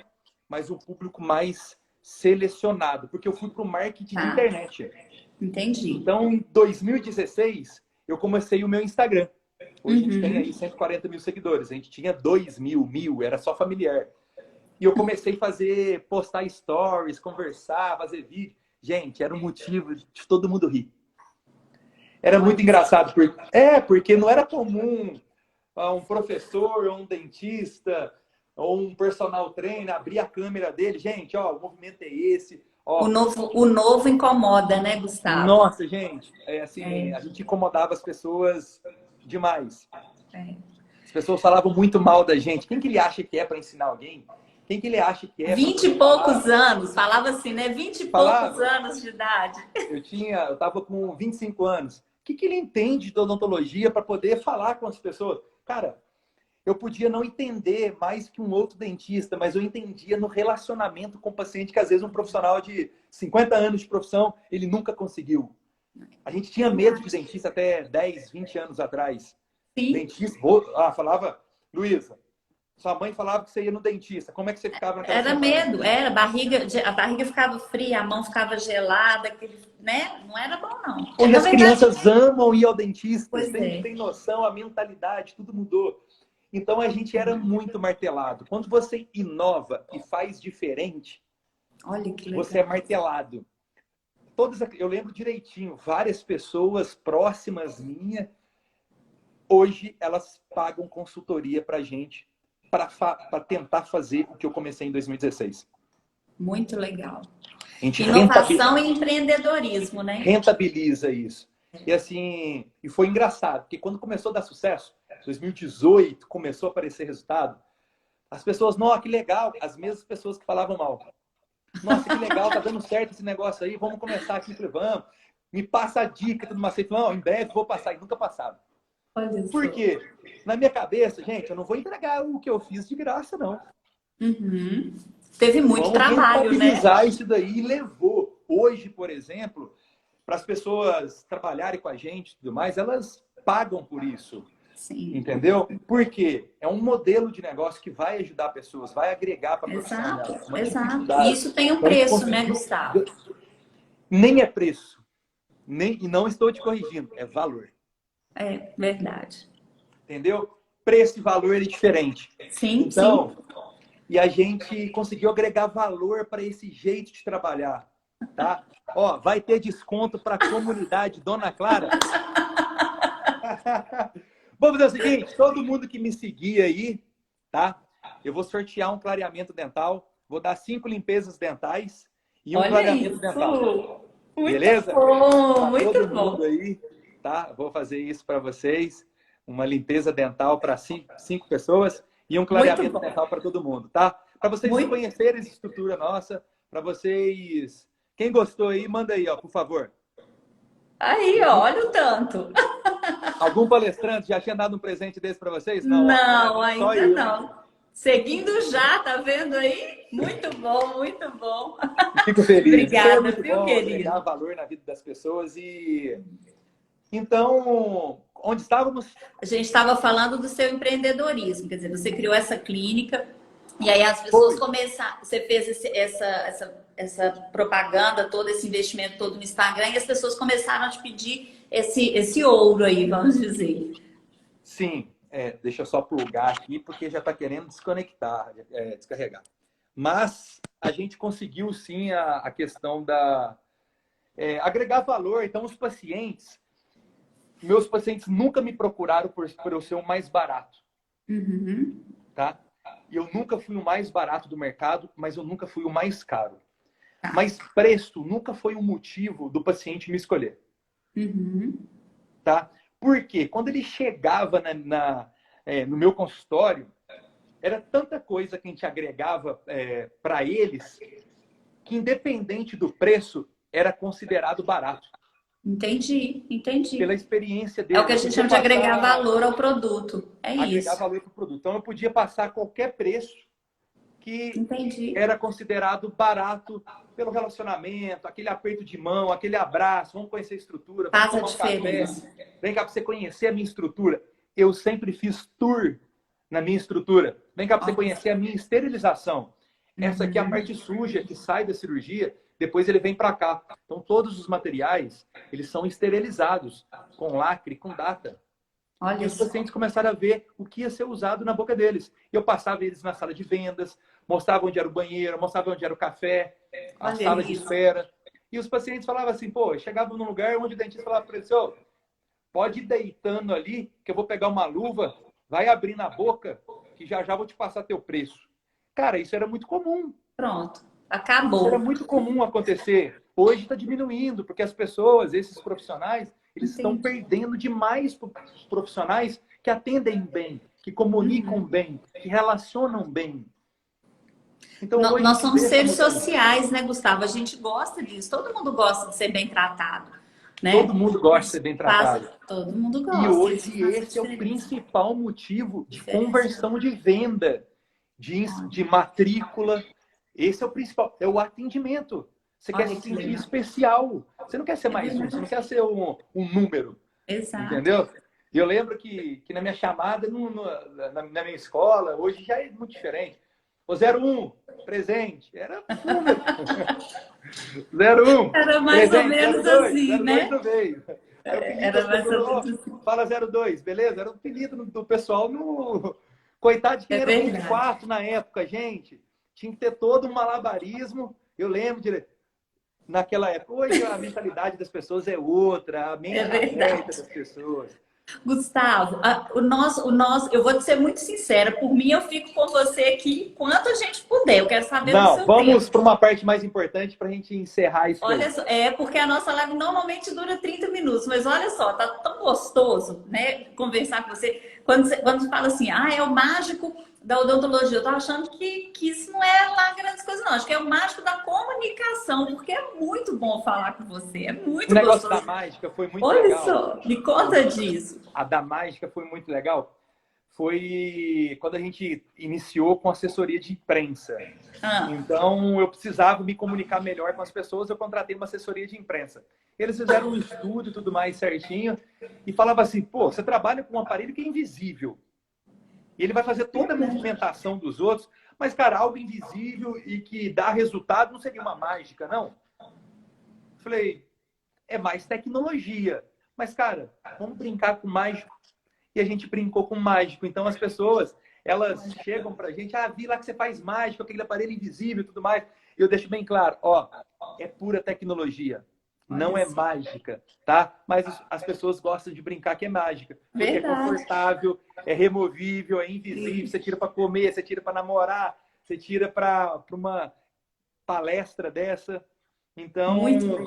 mas um público mais selecionado, porque eu fui para o marketing de internet. Entendi. Então, em 2016, eu comecei o meu Instagram. Hoje a gente tem aí 140 mil seguidores. A gente tinha 2 mil, era só familiar. E eu comecei a postar stories, conversar, fazer vídeo. Gente, era um motivo de todo mundo rir. Era muito engraçado, porque não era comum um professor ou um dentista ou um personal trainer abrir a câmera dele. Gente, ó, o movimento é esse. Ó, o novo incomoda, né, Gustavo? Nossa, gente, a gente incomodava as pessoas demais. As pessoas falavam muito mal da gente. Quem que ele acha que é para ensinar alguém? Quem que ele acha que é? 20 e poucos anos, falava assim, né? 20 e poucos anos de idade. Eu estava com 25 anos. O que ele entende de odontologia para poder falar com as pessoas? Cara, eu podia não entender mais que um outro dentista, mas eu entendia no relacionamento com o paciente que às vezes um profissional de 50 anos de profissão, ele nunca conseguiu. A gente tinha medo de dentista até 10, 20 anos atrás. Sim. Dentista, falava, Luísa, sua mãe falava que você ia no dentista. Como é que você ficava naquela Era medo, a barriga ficava fria, a mão ficava gelada, né? Não era bom, não. Hoje as crianças amam ir ao dentista, tem noção, a mentalidade, tudo mudou. Então a gente era muito martelado. Quando você inova e faz diferente, olha que legal, você é martelado. Eu lembro direitinho, várias pessoas próximas minha, hoje elas pagam consultoria pra gente para tentar fazer o que eu comecei em 2016. Muito legal. Inovação e empreendedorismo, né? Rentabiliza isso. E foi engraçado, porque quando começou a dar sucesso, 2018, começou a aparecer resultado, as pessoas, nossa, que legal, as mesmas pessoas que falavam mal. Nossa, que legal, tá dando certo esse negócio aí, vamos começar aqui, vamos. Me passa a dica do macete, não, em breve vou passar, e nunca passava. Por quê? Na minha cabeça, gente, eu não vou entregar o que eu fiz de graça, não. Teve muito trabalho, né? Rentabilizar isso daí e levou. Hoje, por exemplo, para as pessoas trabalharem com a gente e tudo mais, elas pagam por isso. Sim. Entendeu? Por quê? É um modelo de negócio que vai ajudar pessoas, vai agregar para a profissão. Exato. E isso tem um preço, né, Gustavo? Nem é preço. E não estou te corrigindo, é valor. É verdade. Entendeu? Preço e valor é diferente. Sim, então, sim. E a gente conseguiu agregar valor para esse jeito de trabalhar, tá? Ó, vai ter desconto para a comunidade Dona Clara. Vamos fazer o seguinte, todo mundo que me seguir aí, tá? Eu vou sortear um clareamento dental, vou dar 5 limpezas dentais e um clareamento dental. Muito beleza? Bom, tá muito todo bom. Mundo aí, tá? Vou fazer isso para vocês. uma limpeza dental para cinco pessoas e um clareamento dental para todo mundo, tá? Para vocês conhecerem essa estrutura nossa, para vocês... Quem gostou aí, manda aí, ó, por favor. Aí, ó, olha o tanto. Algum palestrante já tinha dado um presente desse para vocês? Não, não, ainda não. Seguindo já, tá vendo aí? Muito bom, muito bom. Fico feliz. Obrigada, viu, querido? Agregar valor na vida das pessoas e... Então, onde estávamos? A gente estava falando do seu empreendedorismo, quer dizer, você criou essa clínica e aí as pessoas começaram, você fez essa propaganda, todo esse investimento todo no Instagram e as pessoas começaram a te pedir esse ouro aí, vamos dizer. Sim, deixa eu só plugar aqui porque já está querendo desconectar, descarregar. Mas a gente conseguiu sim a questão da agregar valor. Então, os pacientes... Meus pacientes nunca me procuraram por eu ser o mais barato. Uhum. Tá? Eu nunca fui o mais barato do mercado, mas eu nunca fui o mais caro. Mas preço nunca foi um motivo do paciente me escolher. Uhum. Tá? Por quê? Quando ele chegava no meu consultório, era tanta coisa que a gente agregava para eles que, independente do preço, era considerado barato. Entendi. Pela experiência dele. É o que a gente chama de agregar valor ao produto. Agregar valor para o produto. Então, eu podia passar qualquer preço que era considerado barato pelo relacionamento, aquele aperto de mão, aquele abraço, vamos conhecer a estrutura, vamos tomar um café. Vem cá para você conhecer a minha estrutura. Eu sempre fiz tour na minha estrutura. Vem cá para você conhecer a minha esterilização. Essa aqui é a parte suja que sai da cirurgia. Depois ele vem para cá. Então, todos os materiais, eles são esterilizados, com lacre, com data. Olha, e os pacientes começaram a ver o que ia ser usado na boca deles. E eu passava eles na sala de vendas, mostrava onde era o banheiro, mostrava onde era o café, a sala de espera. E os pacientes falavam assim, pô, chegavam num lugar onde o dentista falava para eles, ô, pode ir deitando ali, que eu vou pegar uma luva, vai abrir na boca, que já já vou te passar teu preço. Cara, isso era muito comum. Pronto. Acabou. Isso era muito comum acontecer. Hoje está diminuindo, porque as pessoas, esses profissionais, eles estão perdendo demais profissionais que atendem bem, que comunicam bem, que relacionam bem. Então, nós somos seres sociais, né, Gustavo? A gente gosta disso. Todo mundo gosta de ser bem tratado. Né? Todo mundo gosta de ser bem tratado. Todo mundo gosta. E hoje esse é o principal motivo de conversão de venda, de matrícula. Esse é o principal, é o atendimento. Você quer se sentir especial. Você não quer ser mais um, você não quer ser um número. Exato. Entendeu? E eu lembro que na minha chamada, na minha escola, hoje já é muito diferente. O 01, presente, era número. 01, era mais presente, ou menos 02, assim, 02 né? não veio. Era mais ou menos assim. Fala 02, beleza? Era o apelido do pessoal no... Coitado de quem era 24 na época, gente. Tinha que ter todo um malabarismo. Eu lembro naquela época. Hoje a mentalidade das pessoas é outra, a mente aberta das pessoas. Gustavo, eu vou te ser muito sincera, por mim eu fico com você aqui enquanto a gente puder. Eu quero saber do seu tempo. Vamos para uma parte mais importante para a gente encerrar isso. Olha só, porque a nossa live normalmente dura 30 minutos, mas olha só, tá tão gostoso, né, conversar com você. Quando você fala assim, é o mágico da odontologia, eu tô achando que isso não é lá grandes coisas, não. Acho que é o mágico da comunicação, porque é muito bom falar com você, é muito gostoso. O negócio da mágica foi muito legal. Olha só, me conta disso. A da mágica foi muito legal. Foi quando a gente iniciou com assessoria de imprensa. Então, eu precisava me comunicar melhor com as pessoas, eu contratei uma assessoria de imprensa. Eles fizeram um estudo e tudo mais certinho, e falava assim, pô, você trabalha com um aparelho que é invisível. E ele vai fazer toda a movimentação dos outros, mas, cara, algo invisível e que dá resultado não seria uma mágica, não? Falei, é mais tecnologia. Mas, cara, vamos brincar com mágico. E a gente brincou com mágico. Então, as pessoas, elas chegam pra gente, vi lá que você faz mágico, aquele aparelho invisível e tudo mais. E eu deixo bem claro, é pura tecnologia. Não é mágica, tá? Mas as pessoas gostam de brincar que é mágica. Porque é confortável, é removível, é invisível. Você tira para comer, você tira para namorar, você tira para uma palestra dessa. Então,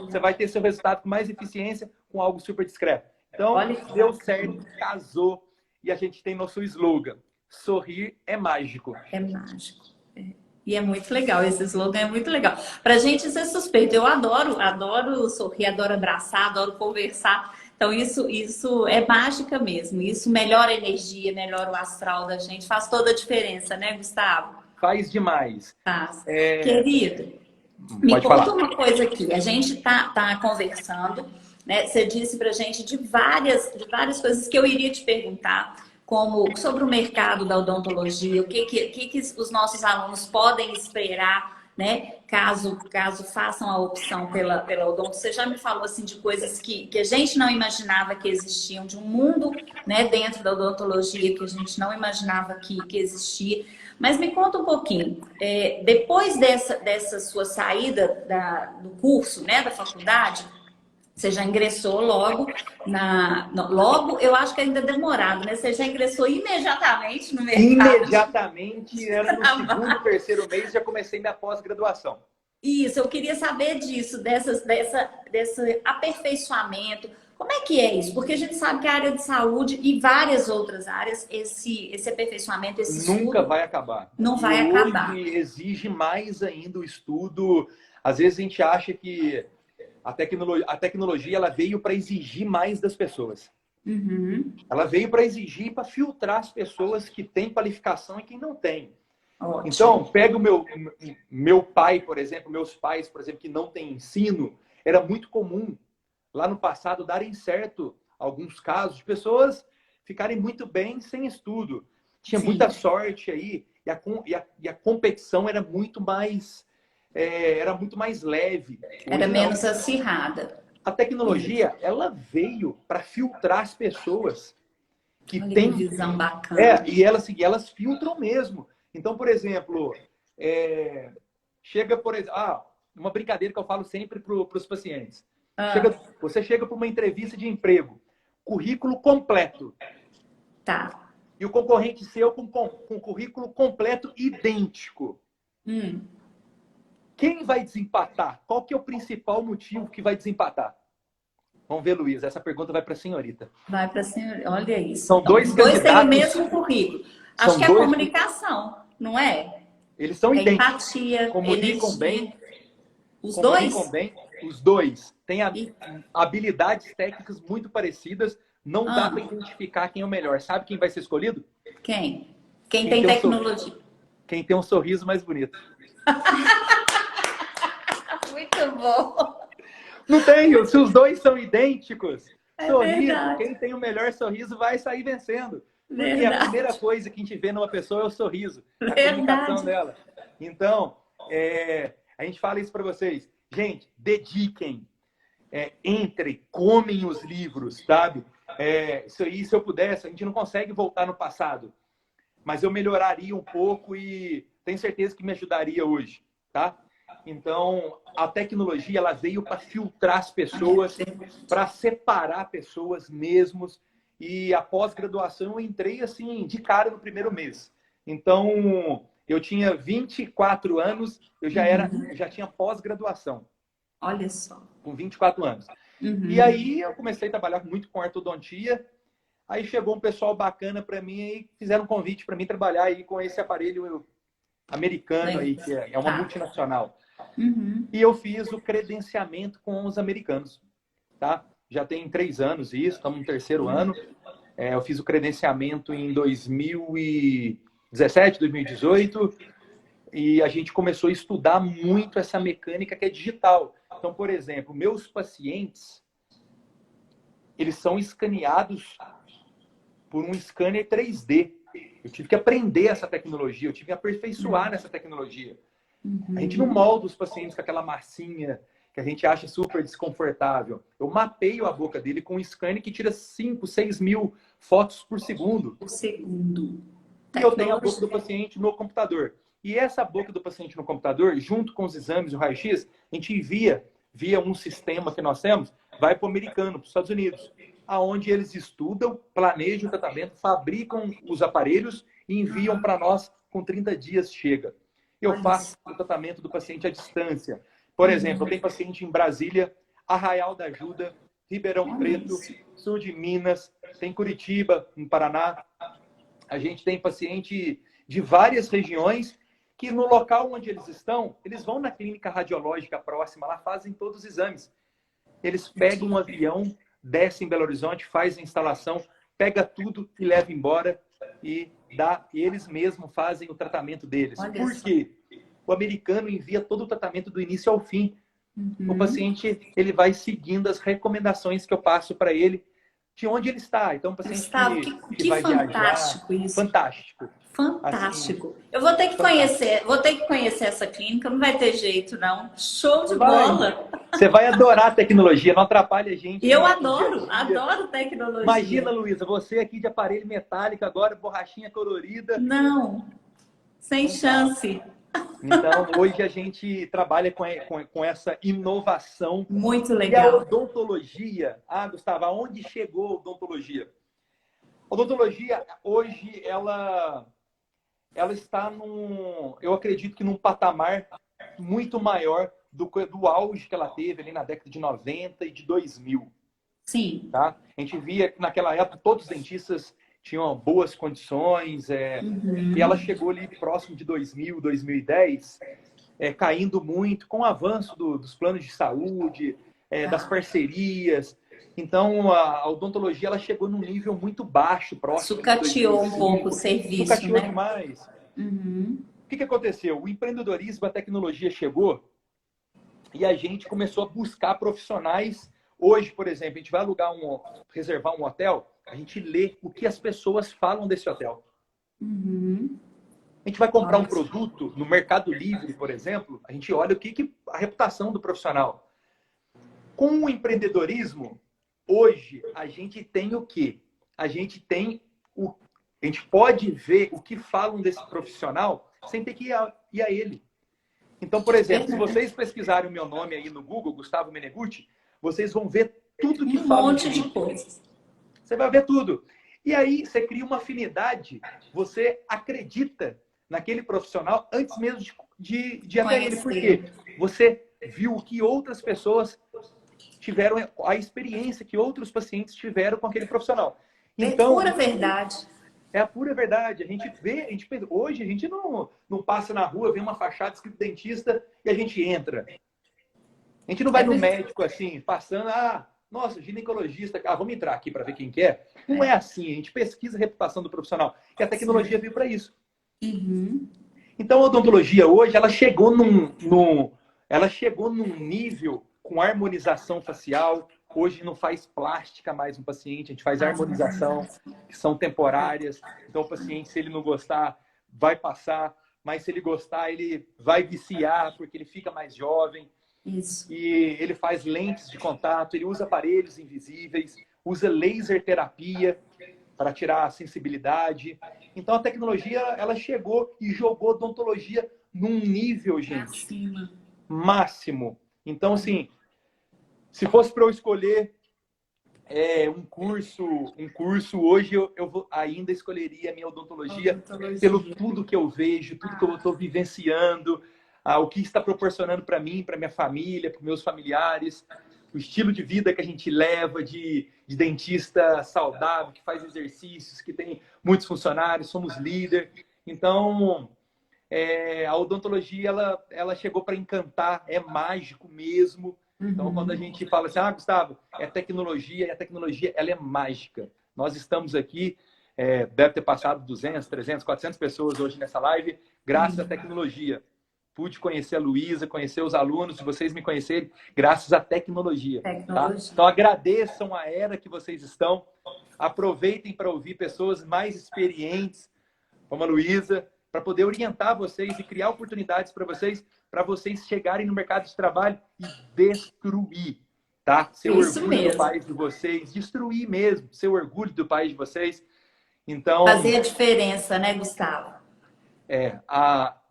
você vai ter seu resultado com mais eficiência com algo super discreto. Então, deu certo, casou. e a gente tem nosso slogan: sorrir é mágico. É mágico. E é muito legal, esse slogan é muito legal. Pra gente ser suspeito, eu adoro sorrir, adoro abraçar, adoro conversar. Então isso é mágica mesmo. Isso melhora a energia, melhora o astral da gente, faz toda a diferença, né, Gustavo? Faz demais. Faz. Querido, me conta uma coisa aqui. A gente tá conversando, né? Você disse pra gente de várias coisas que eu iria te perguntar, como sobre o mercado da odontologia, o que os nossos alunos podem esperar, né? Caso façam a opção pela odonto. Você já me falou assim de coisas que a gente não imaginava que existiam, de um mundo, né, dentro da odontologia que a gente não imaginava que existia. Mas me conta um pouquinho, depois dessa sua saída do curso, né, da faculdade, você já ingressou logo logo, eu acho que ainda é demorado, né? Você já ingressou imediatamente no mercado? Imediatamente, era no segundo, terceiro mês, já comecei minha pós-graduação. Isso, eu queria saber disso, desse aperfeiçoamento. Como é que é isso? Porque a gente sabe que a área de saúde e várias outras áreas, esse aperfeiçoamento, esse estudo... Nunca vai acabar. Não vai acabar. Hoje exige mais ainda o estudo. Às vezes a gente acha que a tecnologia ela veio para exigir mais das pessoas. Uhum. Ela veio para exigir, para filtrar as pessoas que têm qualificação e quem não tem. Ótimo. Então, pega o meu pai, por exemplo, meus pais, por exemplo, que não têm ensino. Era muito comum, lá no passado, darem certo alguns casos de pessoas ficarem muito bem sem estudo. Tinha muita sorte aí e a competição era muito mais leve. Era menos acirrada. A tecnologia, ela veio para filtrar as pessoas que Olha têm... que visão bacana. E elas filtram mesmo. Então, por exemplo, uma brincadeira que eu falo sempre para os pacientes. Você chega para uma entrevista de emprego, currículo completo. Tá. E o concorrente seu com currículo completo idêntico. Quem vai desempatar? Qual que é o principal motivo que vai desempatar? Vamos ver, Luísa. Essa pergunta vai para a senhorita. Vai para a senhorita. Olha isso. São dois candidatos. Têm o mesmo currículo. Acho que é a comunicação, não é? Eles são idênticos. Empatia, comunicam bem. Os dois? Comunicam bem. Os dois têm habilidades técnicas muito parecidas. Não dá para identificar quem é o melhor. Sabe quem vai ser escolhido? Quem? Quem tem tecnologia. Quem tem um sorriso mais bonito. Muito bom. Não tem. Se os dois são idênticos, sorriso, verdade. quem tem o melhor sorriso vai sair vencendo. Porque Verdade. a primeira coisa que a gente vê numa pessoa é o sorriso, a Verdade. comunicação dela. Então, a gente fala isso para vocês. Gente, dediquem, entrem, comem os livros, sabe? Isso aí, se eu pudesse, a gente não consegue voltar no passado. Mas eu melhoraria um pouco e tenho certeza que me ajudaria hoje, tá? Então, a tecnologia ela veio para filtrar as pessoas, para separar pessoas mesmos. E a pós-graduação eu entrei assim de cara no primeiro mês. Então, eu tinha 24 anos, eu já tinha pós-graduação. Olha só. Com 24 anos. E aí eu comecei a trabalhar muito com ortodontia. Aí chegou um pessoal bacana para mim e fizeram um convite para mim trabalhar aí com esse aparelho americano aí, que é uma multinacional. E eu fiz o credenciamento com os americanos, tá? Já tem 3 anos isso, estamos no 3º ano. Eu fiz o credenciamento em 2017, 2018. E a gente começou a estudar muito essa mecânica que é digital. Então, por exemplo, meus pacientes, eles são escaneados por um scanner 3D. Eu tive que aprender essa tecnologia, eu tive que aperfeiçoar nessa tecnologia. A gente não molda os pacientes com aquela massinha que a gente acha super desconfortável. Eu mapeio a boca dele com um scanner que tira 5, 6 mil fotos por segundo. E eu tenho a boca do paciente no computador. E essa boca do paciente no computador, junto com os exames do raio-x, a gente envia via um sistema que nós temos, vai para o americano, para os Estados Unidos, aonde eles estudam, planejam o tratamento, fabricam os aparelhos e enviam para nós com 30 dias chega. Eu faço o tratamento do paciente à distância. Por exemplo, eu tenho paciente em Brasília, Arraial da Ajuda, Ribeirão Preto, sul de Minas, tem Curitiba, no Paraná. A gente tem paciente de várias regiões que no local onde eles estão, eles vão na clínica radiológica próxima, lá fazem todos os exames. Eles pegam um avião, descem em Belo Horizonte, fazem a instalação, pega tudo e leva embora e eles mesmos fazem o tratamento deles. Por quê? O americano envia todo o tratamento do início ao fim. O paciente, ele vai seguindo as recomendações que eu passo para ele de onde ele está. Então, o paciente Gustavo, que vai fantástico viajar, isso. fantástico. Fantástico. Assim, eu vou ter que conhecer essa clínica, não vai ter jeito, não. Show de bola. Você vai adorar a tecnologia, não atrapalha a gente. Eu adoro tecnologia. Imagina, Luísa, você aqui de aparelho metálico agora, borrachinha colorida. Não, sem chance. Então, hoje a gente trabalha com essa inovação. Muito legal. E a odontologia, Gustavo, aonde chegou a odontologia? A odontologia, hoje, ela está eu acredito que num patamar muito maior do auge que ela teve ali na década de 90 e de 2000. Sim. Tá? A gente via que naquela época todos os dentistas tinham boas condições, e ela chegou ali próximo de 2000, 2010, caindo muito com o avanço dos planos de saúde, das parcerias. Então, a odontologia ela chegou num nível muito baixo, próximo. Sucateou um pouco o serviço, sucateou né? demais. O que aconteceu? O empreendedorismo, a tecnologia chegou e a gente começou a buscar profissionais. Hoje, por exemplo, a gente vai reservar um hotel, a gente lê o que as pessoas falam desse hotel. A gente vai comprar um produto no Mercado Livre, por exemplo, a gente olha a reputação do profissional. Com o empreendedorismo, hoje, a gente tem o quê? A gente pode ver o que falam desse profissional sem ter que ir a ele. Então, por exemplo, se vocês pesquisarem o meu nome aí no Google, Gustavo Menegutti, vocês vão ver tudo que falam. Um monte de coisas. Você vai ver tudo. E aí, você cria uma afinidade, você acredita naquele profissional antes mesmo de ir até ele. Por quê? Você viu que outras pessoas tiveram a experiência que outros pacientes tiveram com aquele profissional. Então, é pura verdade. É a pura verdade. A gente pensa, hoje a gente não passa na rua, vê uma fachada escrito dentista e a gente entra. A gente não vai no médico assim, passando, nossa, ginecologista, vamos entrar aqui para ver quem que é. Não é assim, a gente pesquisa a reputação do profissional. E a tecnologia veio para isso. Então a odontologia hoje, ela chegou num nível com harmonização facial. Hoje não faz plástica mais no paciente, a gente faz harmonização, que são temporárias. Então o paciente, se ele não gostar, vai passar. Mas se ele gostar, ele vai viciar, porque ele fica mais jovem. Isso. E ele faz lentes de contato, ele usa aparelhos invisíveis, usa laser terapia para tirar a sensibilidade. Então a tecnologia, ela chegou e jogou a odontologia num nível, gente, máximo. Então, assim, se fosse para eu escolher um curso hoje, eu ainda escolheria a minha odontologia pelo tudo que eu vejo, tudo que eu estou vivenciando, o que está proporcionando para mim, para minha família, para meus familiares, o estilo de vida que a gente leva de dentista saudável, que faz exercícios, que tem muitos funcionários, somos líder. Então, a odontologia, ela chegou para encantar, é mágico mesmo. Então, quando a gente fala assim, Gustavo, é tecnologia, e a tecnologia, ela é mágica. Nós estamos aqui, deve ter passado 200, 300, 400 pessoas hoje nessa live, graças à tecnologia. Pude conhecer a Luísa, conhecer os alunos, de vocês me conhecerem, graças à tecnologia. Tá? Então, agradeçam a era que vocês estão. Aproveitem para ouvir pessoas mais experientes, como a Luísa, para poder orientar vocês e criar oportunidades para vocês chegarem no mercado de trabalho e destruir, tá? Ser orgulho do país de vocês, destruir mesmo, ser orgulho do país de vocês. Então, fazer a diferença, né, Gustavo?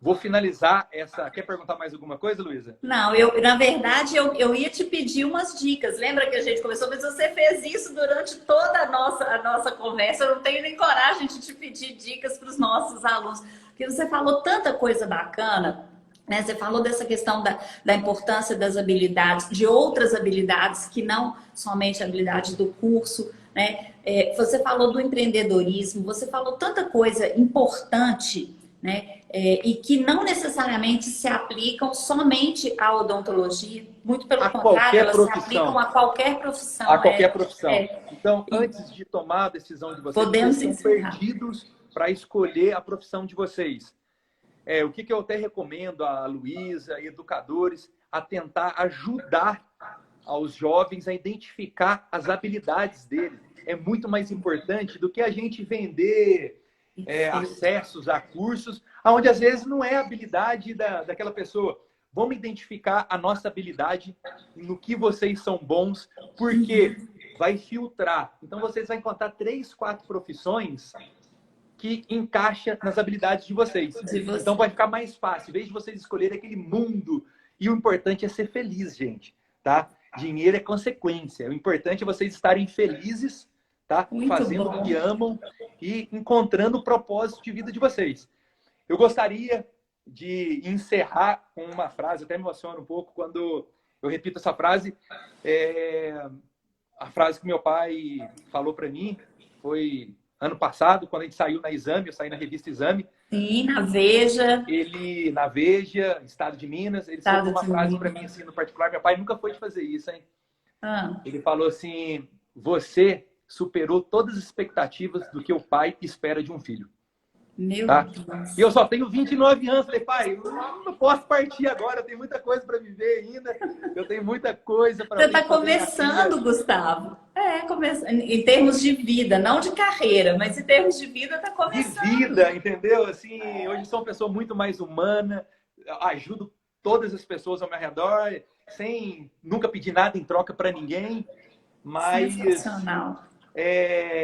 Vou finalizar essa... Quer perguntar mais alguma coisa, Luísa? Não, na verdade, eu ia te pedir umas dicas. Lembra que a gente começou? Mas você fez isso durante toda a nossa conversa. Eu não tenho nem coragem de te pedir dicas para os nossos alunos. Porque você falou tanta coisa bacana. né? Você falou dessa questão da importância das habilidades, de outras habilidades que não somente habilidades do curso, né? Você falou do empreendedorismo, você falou tanta coisa importante, né? E que não necessariamente se aplicam somente à odontologia, muito pelo contrário, elas se aplicam a qualquer profissão. A qualquer profissão. Então, antes de tomar a decisão de vocês, vocês estão perdidos para escolher a profissão de vocês. O que eu até recomendo a Luísa e educadores a tentar ajudar aos jovens a identificar as habilidades deles. É muito mais importante do que a gente vender acessos a cursos, onde às vezes não é a habilidade daquela pessoa. Vamos identificar a nossa habilidade, no que vocês são bons, porque vai filtrar. Então, vocês vão encontrar 3, 4 profissões que encaixa nas habilidades de vocês. Então vai ficar mais fácil, em vez de vocês escolherem aquele mundo. E o importante é ser feliz, gente, tá? Dinheiro é consequência. O importante é vocês estarem felizes, tá? Fazendo o que amam e encontrando o propósito de vida de vocês. Eu gostaria de encerrar com uma frase, até me emociona um pouco quando eu repito essa frase. A frase que meu pai falou para mim foi ano passado, quando a gente saiu na Exame, eu saí na revista Exame. Sim, na Veja. Ele, na Veja, Estado de Minas, ele soltou uma frase para mim, assim, no particular. Meu pai nunca foi de fazer isso, hein? Ele falou assim, você superou todas as expectativas do que o pai espera de um filho. Meu Deus. E eu só tenho 29 anos. Falei, pai, eu não posso partir agora. Eu tenho muita coisa para viver ainda. Eu tenho muita coisa para... Você está começando, Gustavo. Começando. Em termos de vida, não de carreira, mas em termos de vida está começando. De vida, entendeu? Assim, hoje sou uma pessoa muito mais humana. Ajudo todas as pessoas ao meu redor, sem nunca pedir nada em troca para ninguém. Mas... Sensacional.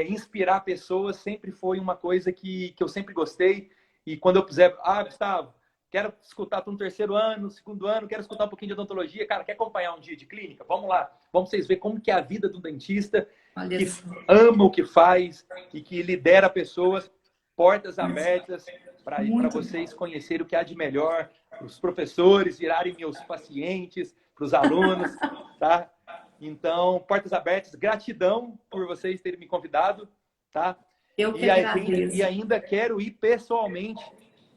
Inspirar pessoas sempre foi uma coisa que eu sempre gostei. E quando eu puser, Gustavo, quero escutar tu no 3º ano, 2º ano, quero escutar um pouquinho de odontologia. Cara, quer acompanhar um dia de clínica? Vamos lá. Vamos vocês ver como que é a vida do dentista, que ama o que faz e que lidera pessoas, portas abertas para vocês conhecerem o que há de melhor, os professores virarem meus pacientes, para os alunos, tá? Então, portas abertas, gratidão por vocês terem me convidado, tá? Eu que agradeço. E ainda quero ir pessoalmente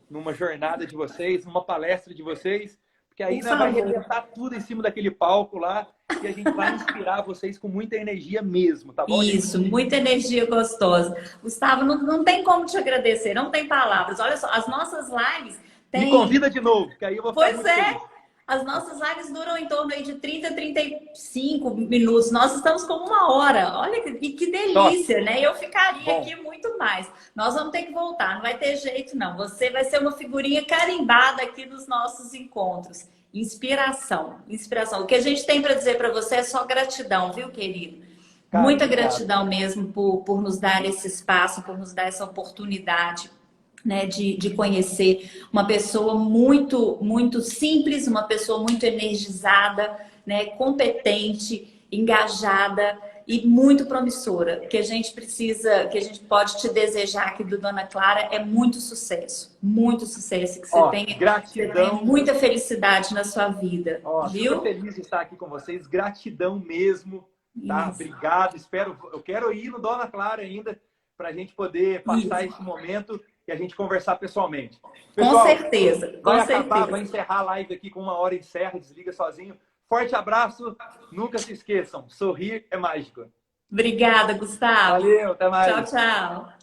numa jornada de vocês, numa palestra de vocês, porque aí vai arrebentar tudo em cima daquele palco lá e a gente vai inspirar vocês com muita energia mesmo, tá bom? Isso, muita energia gostosa. Gustavo, não tem como te agradecer, não tem palavras. Olha só, as nossas lives têm... Me convida de novo, que aí eu vou ficar muito feliz. As nossas lives duram em torno aí de 30 a 35 minutos. Nós estamos com 1 hora. Olha que delícia, né? Eu ficaria aqui muito mais. Nós vamos ter que voltar, não vai ter jeito não. Você vai ser uma figurinha carimbada aqui nos nossos encontros. Inspiração, inspiração. O que a gente tem para dizer para você é só gratidão, viu, querido? Muita gratidão mesmo por nos dar esse espaço, por nos dar essa oportunidade, né, de conhecer uma pessoa muito, muito simples, uma pessoa muito energizada, né, competente, engajada e muito promissora. O que a gente precisa, que a gente pode te desejar aqui do Dona Clara é muito sucesso, que você tenha muita felicidade na sua vida, viu? Super feliz de estar aqui com vocês, gratidão mesmo, tá? Obrigado, eu quero ir no Dona Clara ainda para a gente poder passar esse momento e a gente conversar pessoalmente. Pessoal, com certeza. Vai encerrar a live aqui com 1 hora, encerra, desliga sozinho. Forte abraço, nunca se esqueçam, sorrir é mágico. Obrigada, Gustavo. Valeu, até mais. Tchau, tchau.